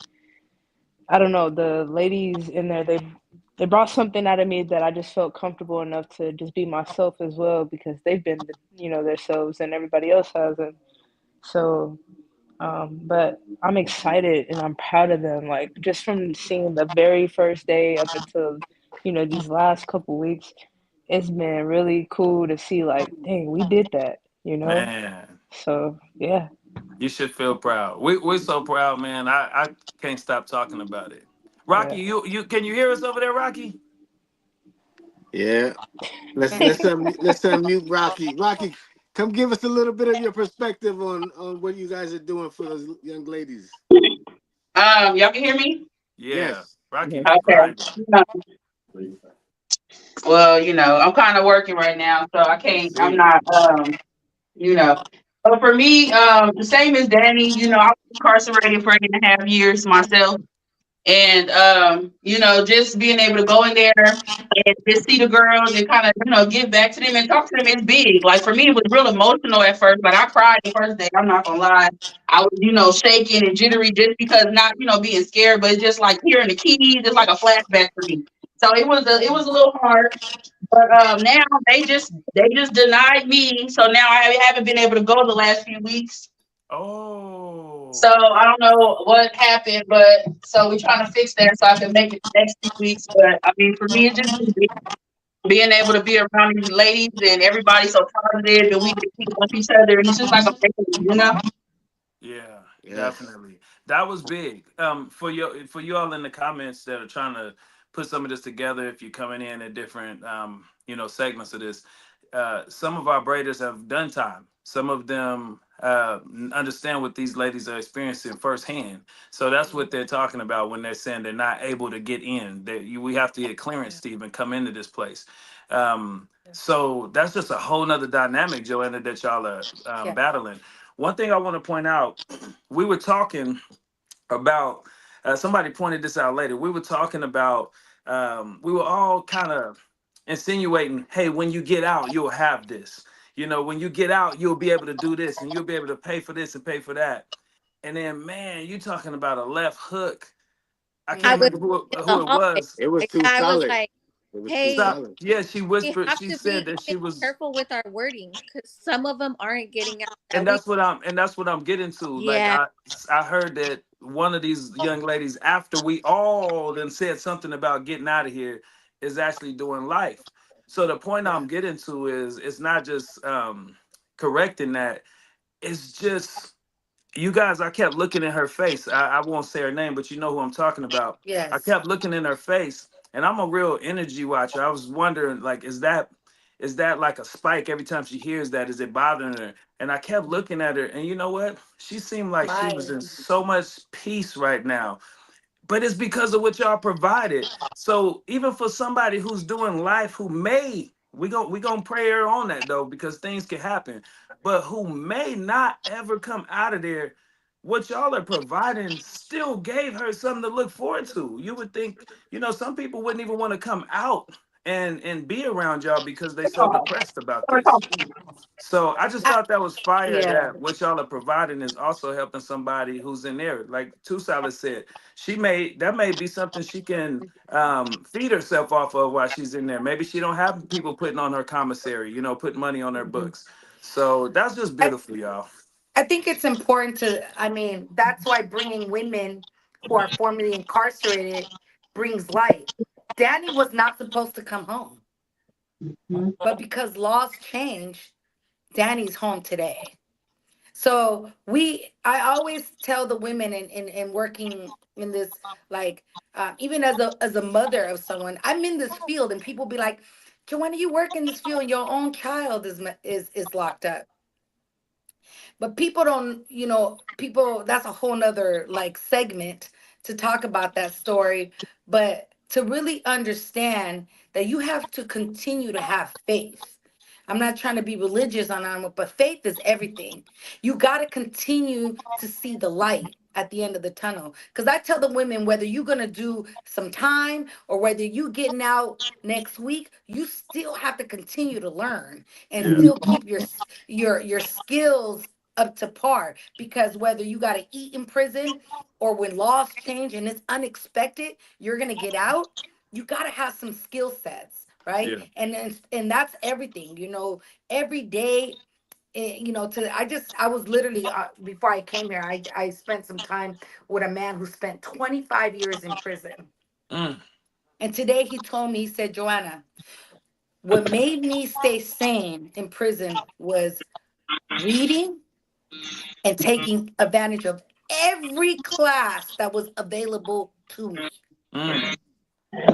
I don't know, the ladies in there, they brought something out of me that I just felt comfortable enough to just be myself as well because they've been, themselves and everybody else hasn't. So but I'm excited and I'm proud of them. Like just from seeing the very first day up until, these last couple weeks, it's been really cool to see like, dang, we did that. Man, So yeah, you should feel proud. We're so proud, man. I can't stop talking about it. Rocky, yeah. you can you hear us over there, Rocky? Yeah. Let's unmute Rocky. Rocky, come give us a little bit of your perspective on what you guys are doing for those young ladies. Y'all can hear me? Yeah. Yes. Rocky, Yeah. you Okay. grinding. Well, I'm kind of working right now, so I I can't. I'm see. not. You know. But for me, the same as Danny. I was incarcerated for 8.5 years myself. And just being able to go in there and just see the girls and kind of give back to them and talk to them is big. Like for me, it was real emotional at first. Like I cried the first day. I'm not gonna lie. I was shaking and jittery just because not being scared, but just like hearing the keys, it's like a flashback for me. So it was a little hard. But now they just denied me. So now I haven't been able to go the last few weeks. So Oh. I don't know what happened, but so we're trying to fix that so I can make it the next 2 weeks. But I mean, for me, it's just being able to be around these ladies and everybody so positive, and we can keep up each other, and it's just like a family. Yeah, Yes. definitely. That was big. For you all in the comments that are trying to put some of this together, if you're coming in at different segments of this, some of our braiders have done time. Some of them understand what these ladies are experiencing firsthand. So that's what they're talking about when they're saying they're not able to get in. We have to get clearance, Steve, and come into this place. So that's just a whole nother dynamic, Joanna, that y'all are Yeah. battling. One thing I want to point out, we were talking about somebody pointed this out later. We were talking about we were all kind of insinuating, hey, when you get out, you'll have this. You know, when you get out, you'll be able to do this and you'll be able to pay for this and pay for that. And then, man, you talking about a left hook. I I can't was Mm. remember in who the it hallway. was. It was The too guy was solid. like, It was too "Hey, Stop. solid. Yeah, she we whispered. have She to said be that she was, careful with our wording because some of them aren't getting out and that we." that's what I'm getting to. Like Yeah, I heard that one of these young ladies, after we all then said something about getting out of here, is actually doing life. So the point Yeah. I'm getting to is it's not just correcting that. It's just you guys. I kept looking in her face. I won't say her name, but you know who I'm talking about. I Yes. kept looking in her face, and I'm a real energy watcher. I was wondering, like, is that like a spike every time she hears that? Is it bothering her? And I kept looking at her, and you know what? She seemed like she was Bye. in so much peace right now, but it's because of what y'all provided. So even for somebody who's doing life, who may we gonna pray her on that though, because things can happen, but who may not ever come out of there, what y'all are providing still gave her something to look forward to. You would think, some people wouldn't even want to come out and be around y'all because they so depressed about this. So I just I, thought that was fire yeah. that what y'all are providing is also helping somebody who's in there. Like Two Solid said, that may be something she can feed herself off of while she's in there. Maybe she don't have people putting on her commissary, putting money on her Mhm. books. So that's just I, beautiful, y'all. I think it's important to, I mean, that's why bringing women who are formerly incarcerated brings light. Danny was not supposed to come home, but because laws change, Danny's home today. So I always tell the women in working in this, like, even as a mother of someone, I'm in this field, and people be like, Joanna, you work in this field, and your own child is locked up. But people don't, people, that's a whole nother like segment to talk about that story. But to really understand that you have to continue to have faith. I'm not trying to be religious on it, but faith is everything. You got to continue to see the light at the end of the tunnel. Because I tell the women, whether you're going to do some time or whether you getting out next week, you still have to continue to learn and Yeah. still keep your skills up to par, because whether you got to eat in prison or when laws change and it's unexpected, you're going to get out, you got to have some skill sets, right? Yeah. And that's everything, every day. I was literally, before I came here, I spent some time with a man who spent 25 years in prison. Mm, And today he told me, he said, Joanna, what made me stay sane in prison was reading and taking advantage of every class that was available to me, mm,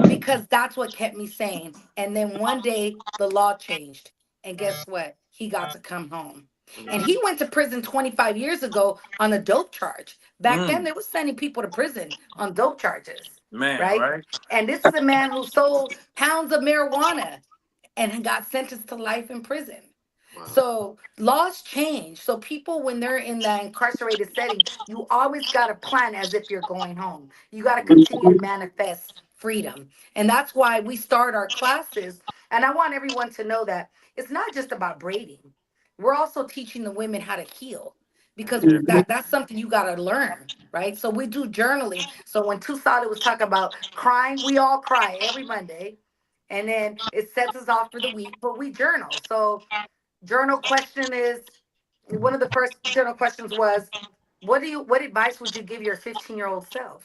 because that's what kept me sane. And then one day the law changed. And guess what? He got to come home. And he went to prison 25 years ago on a dope charge. Back then, mm. they were sending people to prison on dope charges, Man, right? right? And this is a man who sold pounds of marijuana and got sentenced to life in prison. Wow. So laws change. So people, when they're in that incarcerated setting, you always got to plan as if you're going home. You got to continue to manifest freedom. And that's why we start our classes. And I want everyone to know that it's not just about braiding. We're also teaching the women how to heal, because Yeah. that's something you got to learn, right? So we do journaling. So when Two Solid was talking about crying, we all cry every Monday. And then it sets us off for the week, but we journal. So journal question is, one of the first journal questions was, what advice would you give your 15-year-old self?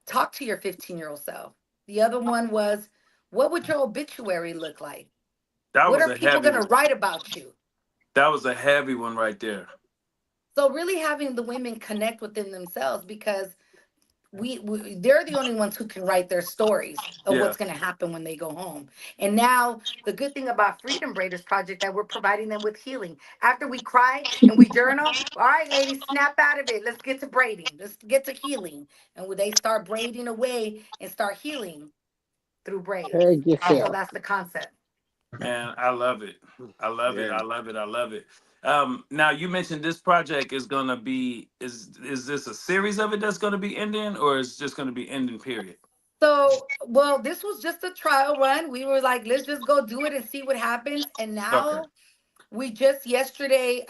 Talk to your 15-year-old self. The other one was, what would your obituary look like? That What was are a people heavy going to one. write about you? That was a heavy one right there. So really having the women connect within themselves, because they're the only ones who can write their stories of Yeah. what's going to happen when they go home. And now the good thing about Freedom Braiders Project, that we're providing them with healing after we cry and we journal. All right, ladies, snap out of it, let's get to braiding, let's get to healing. And when they start braiding away and start healing through braids. Hug So yourself. that's the concept. Man, I love it. I love it. Yeah. I love it. I love it. Now you mentioned this project is gonna be is this a series of it that's gonna be ending, or is just gonna be ending? Period. So, well, this was just a trial run. We were like, let's just go do it and see what happens. And Okay. now we just yesterday,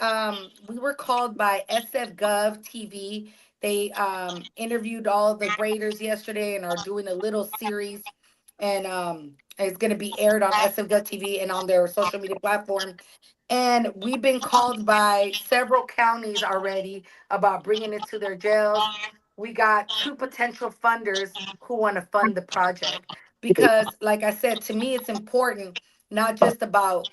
we were called by SF Gov TV. They interviewed all the graders yesterday and are doing a little series, and it's going to be aired on SF Gov TV and on their social media platform. And we've been called by several counties already about bringing it to their jails. We got two potential funders who want to fund the project because, like I said, to me, it's important not just about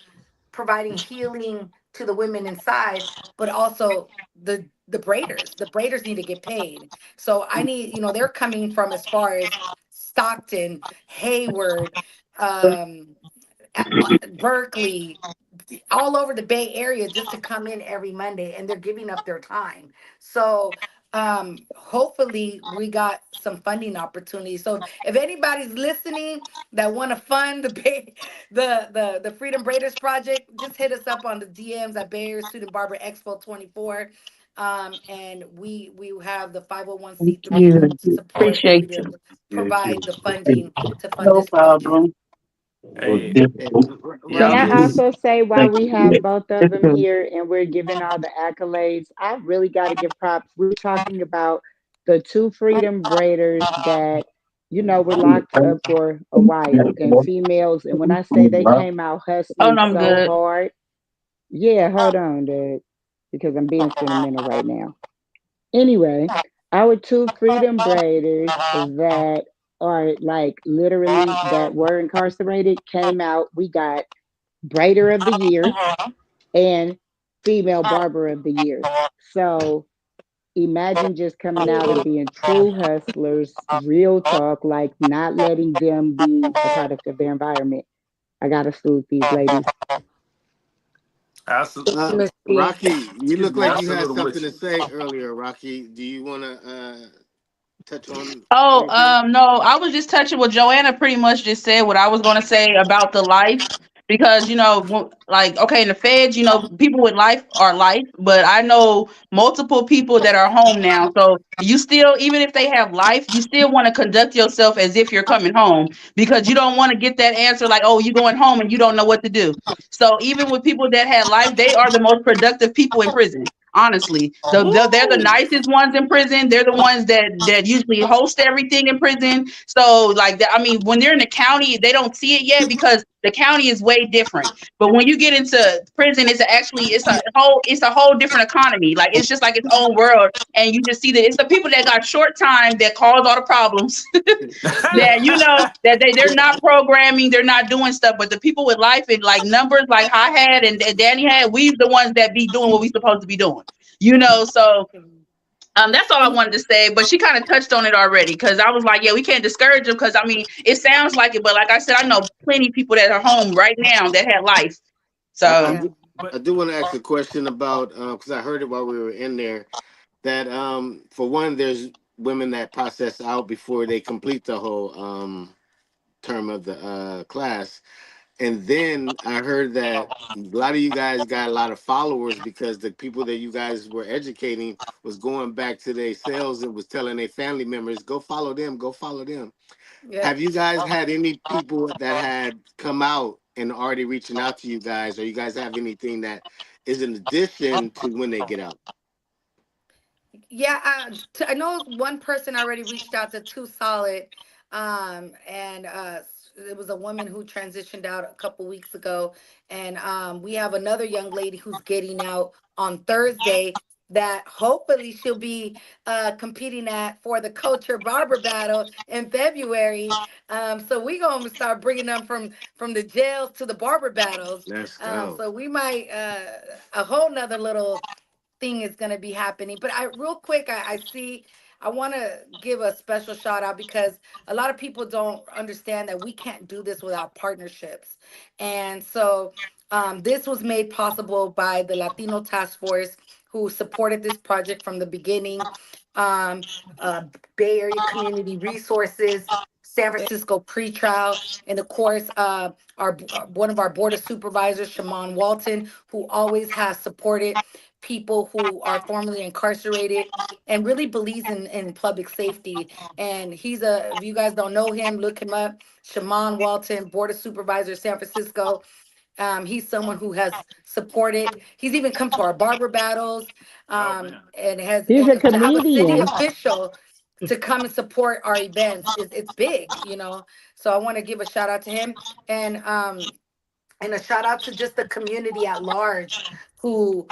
providing healing to the women inside, but also the braiders. The braiders need to get paid. So I need, they're coming from as far as Stockton, Hayward, um, Berkeley, all over the Bay Area just to come in every Monday, and they're giving up their time. So hopefully we got some funding opportunities. So if anybody's listening that want to fund the the Freedom Braiders Project, just hit us up on the DMs at Bay Area Student Barber Expo 24. And we have the Thank 501c3 you. support for you Appreciate to you. provide the funding to fund No this project. problem. Hey, And Can I Rocky, yes. also say while we have both of them here and we're giving all the accolades, I really got to give props. We're talking about the two freedom braiders that, were locked up for a while and females. And when I say they came out Oh hustling no, I'm so good. hard, yeah, hold on, dude, because I'm being sentimental right now. Anyway, our two freedom braiders that are like literally that were incarcerated came out. We got Braider of the Year and Female Barber of the Year. So imagine just coming out and being true hustlers, real talk, like not letting them be a product of their environment. I gotta salute these ladies. Absolutely. Miss T. Rocky, you Excuse look me. like you had Absolutely something with to you. say earlier, Rocky. Do you want to touch on Oh, anything? no, I was just touching what Joanna pretty much just said, what I was going to say about the life. Because, like, okay, in the feds, people with life are life, but I know multiple people that are home now. So you still, even if they have life, you still want to conduct yourself as if you're coming home because you don't want to get that answer like, oh, you going home and you don't know what to do. So even with people that had life, they are the most productive people in prison. Honestly, they're the Woo! nicest ones in prison. They're the ones that usually host everything in prison. So like that, I mean, when they're in the county, they don't see it yet because the county is way different. But when you get into prison, it's a whole different economy. Like it's just like its own world, and you just see that it's the people that got short time that cause all the problems. That they're not programming, they're not doing stuff, but the people with life and like numbers like I had and Danny had, we the ones that be doing what we supposed to be doing. So that's all I And wanted to say, but she kind of touched on it already because I was like, yeah, we can't discourage them because I mean, it sounds like it, but like I said, I know plenty of people that are home right now that had life. I So yeah. do, but I do want to ask a question about because I heard it while we were in there that for one, there's women that process out before they complete the whole term of the class. And then I heard that a lot of you guys got a lot of followers because the people that you guys were educating was going back to their cells and was telling their family members, go follow them, go follow them. Yeah. Have you guys had any people that had come out and already reaching out to you guys, or you guys have anything that is in addition to when they get out? Yeah, I know one person already reached out to Two Solid, and it was a woman who transitioned out a couple weeks ago, and we have another young lady who's getting out on Thursday. That hopefully she'll be competing at for the Culture Barber Battle in February. So we gonna start bringing them from the jails to the barber battles. Let's go. So we might a whole nother little thing is going to be happening. But real quick, I see, I want to give a special shout out because a lot of people don't understand that we can't do this without partnerships. And so this was made possible by the Latino Task Force who supported this project from the beginning. Um, uh, Bay Area Community Resources San Francisco pretrial, and of course, one of our board of supervisors, Shaman Walton, who always has supported people who are formerly incarcerated and really believes in public safety. And if you guys don't know him, look him up. Shaman Walton, board of supervisors, San Francisco. He's someone who has supported. He's even come to our barber battles, Oh man. and has He's a to have a city comedian. official to come and support our events. It's big, you know. So I want to give a shout out to him, and a shout out to just the community at large who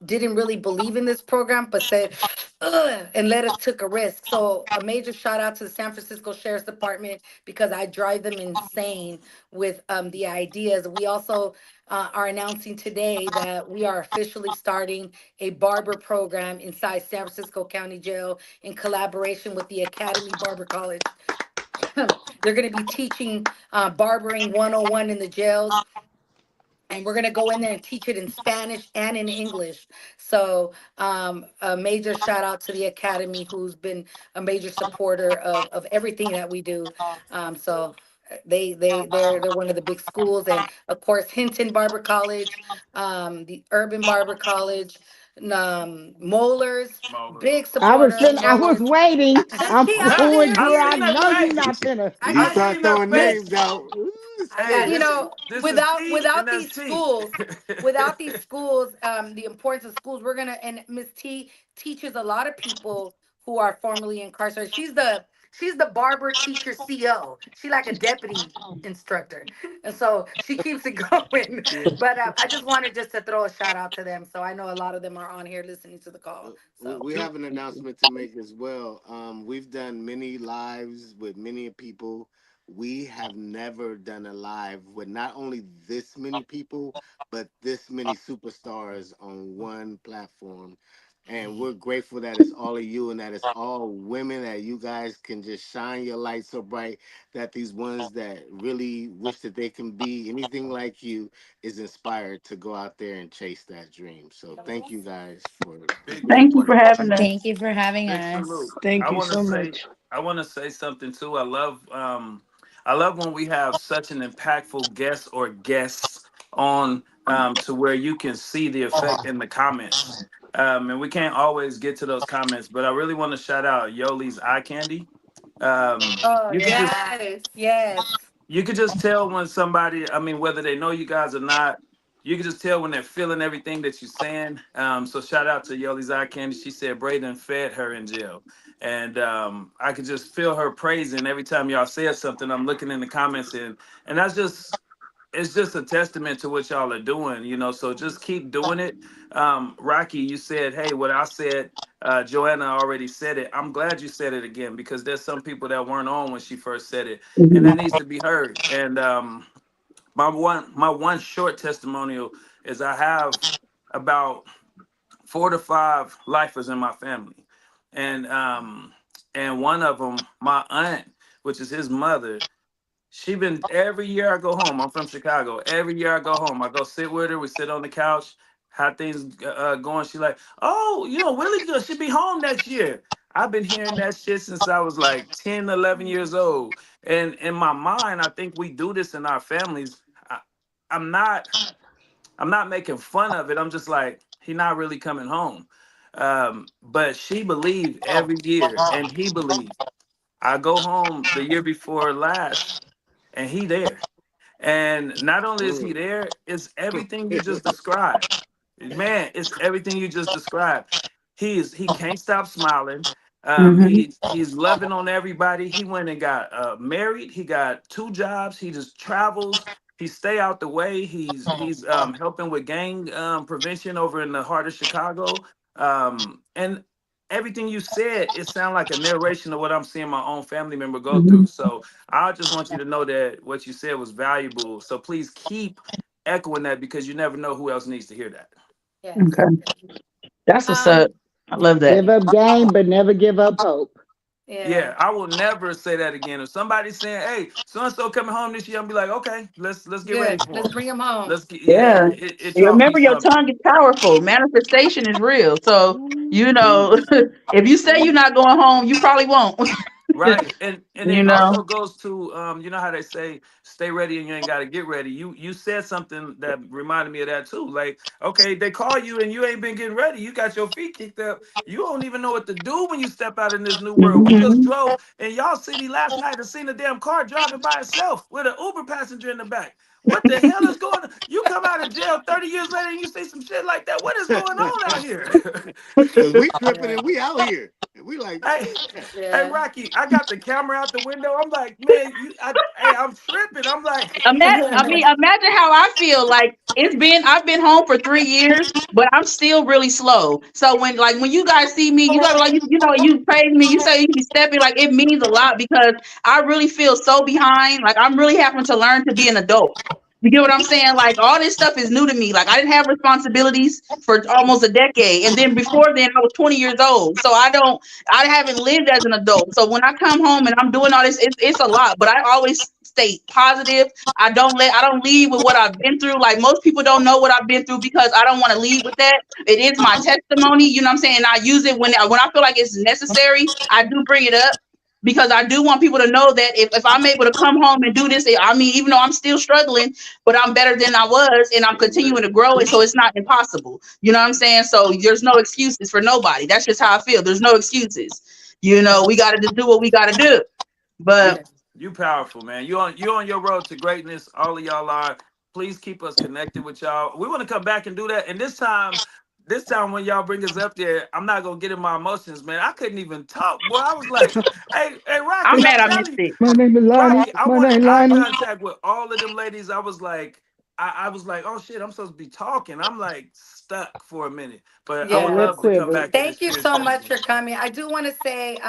didn't really believe in this program but said ugh, and let us took a risk. So a major shout out to the San Francisco Sheriff's Department because I drive them insane with the ideas. We also are announcing today that we are officially starting a barber program inside San Francisco County Jail in collaboration with the Academy Barber College. They're going to be teaching barbering 101 in the jails, and we're going to go in there and teach it in Spanish and in English. So a major shout out to the Academy, who's been a major supporter of everything that we do. So they're one of the big schools, and of course Hinton Barber College, the Urban Barber College, Molars, Molars. big supporter of I was Molars. waiting. I'm See, I got pulling, I girl. serious. I seen that. know you're Hey, not finna. I You I got start seen the throwing face. names out. Ooh, Hey, you snap. know, this is T and without that's these T. schools, the importance of schools, we're gonna and Miss T teaches a lot of people who are formerly incarcerated. She's the barber teacher CO. She like a deputy instructor, and so she keeps it going. Yeah. But I just wanted just to throw a shout out to them. So I know a lot of them are on here listening to the call. So We have an announcement to make as well. We've done many lives with many people. We have never done a live with not only this many people, but this many superstars on one platform. And we're grateful that it's all of you and that it's all women, that you guys can just shine your light so bright that these ones that really wish that they can be anything like you is inspired to go out there and chase that dream. So thank you guys for Big, keeping it big, Thank you going. for having us. Thank you for having big us. salute. I Thank you want to so say, much. I want to say something too. I love when we have such an impactful guest or guests on, to where you can see the effect in the comments. And we can't always get to those comments, but I really want to shout out Yoli's Eye Candy. oh You could just yes, yes. tell when somebody, I mean, whether they know you guys or not, you can just tell when they're feeling everything that you're saying. So shout out to Yoli's Eye Candy. She said Braden fed her in jail. And I could just feel her praising every time y'all said something. I'm looking in the comments, and that's just, it's just a testament to what y'all are doing, you know. So just keep doing it. Rocky, you said, hey, what I said, Joanna already said it. I'm glad you said it again because there's some people that weren't on when she first said it, and that needs to be heard. And my one short testimonial is I have about 4 to 5 lifers in my family, and one of them, my aunt, which is his mother, she been every year I go home. I'm from Chicago. Every year I go home, I go sit with her. We sit on the couch, how things going. She like, oh, Willie should be home next year. I've been hearing that shit since I was like 10, 11 years old. And in my mind, I think we do this in our families. I'm not, I'm not making fun of it. I'm just like, he not really coming home. But she believed every year, and he believed. I go home the year before last, and he there. And not only is he Mm. there, it's everything you just described. Man, it's everything you just described. He can't stop smiling. Hmm. He's loving on everybody. He went and got married. He got 2 jobs. He just travels. He stay out the way. He's helping with gang prevention over in the heart of Chicago. And everything you said, it sounded like a narration of what I'm seeing my own family member go through. So I just want you to know that what you said was valuable. So please keep echoing that because you never know who else needs to hear that. Yes. Okay. That's what's Um, up. I love that. Give up game, but never give up hope. yeah. Yeah, I will never say that again. If somebody's saying, "Hey, so and so coming home this year," I'm be like, "Okay, let's get ready Good. for Let's him. bring him home. Let's get yeah." Yeah. It You taught me remember your something. tongue is powerful. Manifestation is real. So, Ooh, if you say you're not going home, you probably won't. Right. And You it know. also goes to you know how they say stay ready and you ain't gotta get ready. You said something that reminded me of that too. Like, okay, they call you and you ain't been getting ready. You got your feet kicked up. You don't even know what to do when you step out in this new world. We just Mhm. drove in y'all city last night and seen a damn car driving by itself with an Uber passenger in the back. What the hell is going on? You come out of jail 30 years later and you see some shit like that. What is going on out here? Cause we tripping Yeah. and we out here. And we like, Hey, damn. hey, Yeah. Rocky, I got the camera out the window. I'm like, man, hey, I'm tripping. I'm like, Imagine how I feel. Like I've been home for 3 years, but I'm still really slow. So when you guys see me, you gotta like you praise me. You say you be stepping like it means a lot because I really feel so behind. Like I'm really having to learn to be an adult. You get what I'm saying? Like all this stuff is new to me. Like I didn't have responsibilities for almost a decade, and then before then I was 20 years old. So I haven't lived as an adult. So when I come home and I'm doing all this, it's a lot. But I always stay positive. I don't leave with what I've been through. Like most people don't know what I've been through because I don't want to leave with that. It is my testimony, you know what I'm saying? I use it when I feel like it's necessary. I do bring it up because I do want people to know that if I'm able to come home and do this, I mean, even though I'm still struggling, but I'm better than I was and I'm continuing to grow. And so it's not impossible. You know what I'm saying? So there's no excuses for nobody. That's just how I feel. There's no excuses. You know, we got to just do what we got to do. you But you powerful, man. You on your road to greatness. All of y'all are. Please keep us connected with y'all. We want to come back and do that. And this time when y'all bring us up there, I'm not gonna get in my emotions, man. I couldn't even talk, boy. I was like, hey, I'm Rocky, I'm mad I missed telling you, it. My name is Lonnie. Rocky, I My wanted name eye Lonnie. contact with all of them ladies. I was like, I was like, oh shit, I'm supposed to be talking. I'm like stuck for a minute. But I Got a would little Yes. love to come quiver. back and Thank you experience so that much again. for coming. I do want to say,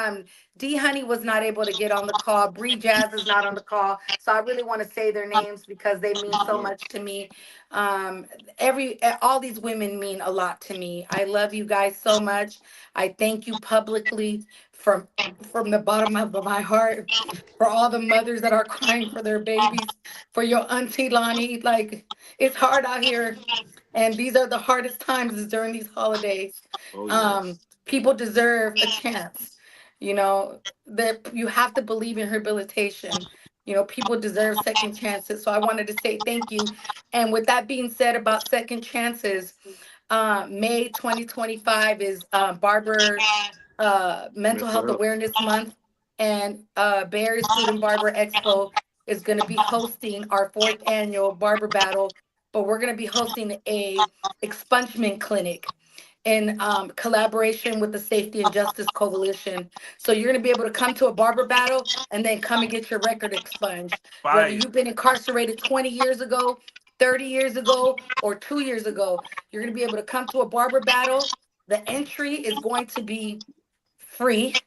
D Honey was not able to get on the call. Bree Jazz is not on the call. So I really want to say their names because they mean so Lord. much to me. Um, all these women mean a lot to me. I love you guys so much. I thank you publicly from the bottom of my heart for all the mothers that are crying for their babies, for your auntie Lonnie. Like it's hard out here and these are the hardest times is during these holidays. Oh um yes. People deserve a chance, you know, that you have to believe in rehabilitation. You know, people deserve second chances, so I wanted to say thank you. And with that being said about second chances, May 2025 is barber mental Mental health health. awareness month, and Bay Area Student Barber Expo is going to be hosting our fourth annual barber battle, but we're going to be hosting a expungement clinic in collaboration with the Safety and Justice Coalition. So you're going to be able to come to a barber battle and then come and get your record expunged. Whether Fire. you've been incarcerated 20 years ago, 30 years ago, or 2 years ago, you're going to be able to come to a barber battle. The entry is going to be free.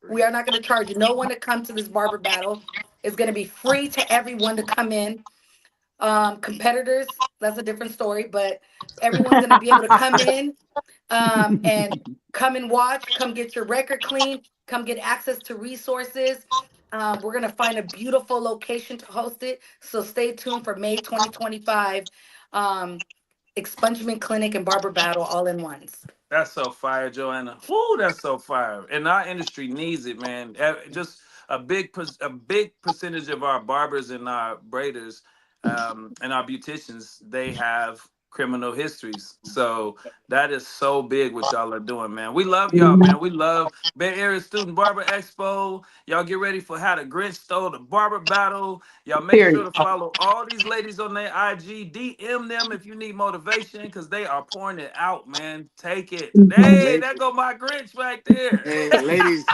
We are not going to charge no one to come to this barber battle. It's going to be free to everyone to come in. Competitors, that's a different story, but everyone's going to be able to come in and come and watch, come get your record clean, come get access to resources. We're going to find a beautiful location to host it. So stay tuned for May 2025 um, expungement clinic and barber battle all in ones. That's so fire, Joanna. Whoo, that's so fire. And our industry needs it, man. Just a big percentage of our barbers and our braiders, and our beauticians, they have criminal histories. So that is so big what y'all are doing, man. We love y'all, man. We love Bay Area Student Barber Expo. Y'all get ready for How the Grinch Stole the Barber Battle. Y'all make sure Period. to follow all these ladies on their IG. DM them if you need motivation because they are pouring it out, man. Take it. Hey, La- there go my Grinch right there. Hey, ladies,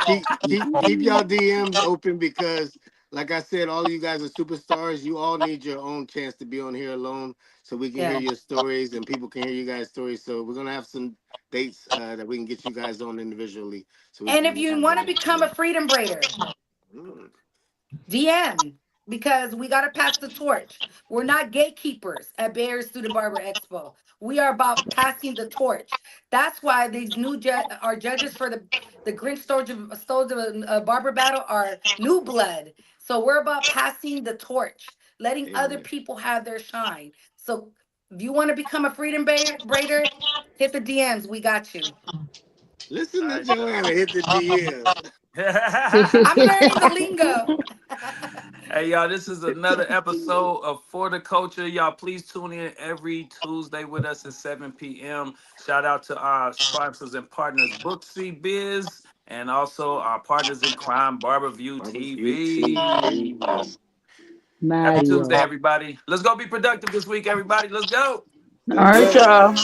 keep y'all DMs open because, like I said, all of you guys are superstars. You all need your own chance to be on here alone, so we can hear Yeah. your stories and people can hear you guys' stories. So we're gonna have some dates that we can get you guys on individually, so we And if can you have want to that. become a freedom braider, Mm. DM because we got to pass the torch. We're not gatekeepers at Bay Area Student Barber Expo. We are about passing the torch. That's why these our judges for the Grinch Stones of a Barber Battle are new blood. So we're about passing the torch, letting other Amen. people have their shine. So if you want to become a freedom braider, hit the DMs. We got you. Listen All to right, y'all. Joanna hit the DM. I'm learning the lingo. Hey y'all, this is another episode of For the Culture. Y'all, please tune in every Tuesday with us at 7 p.m. Shout out to our sponsors and partners, Booksy Biz, and also our partners in crime, Barberview TV. Happy Tuesday, Mario. everybody. Let's go be productive this week, everybody. Let's go. All right, y'all.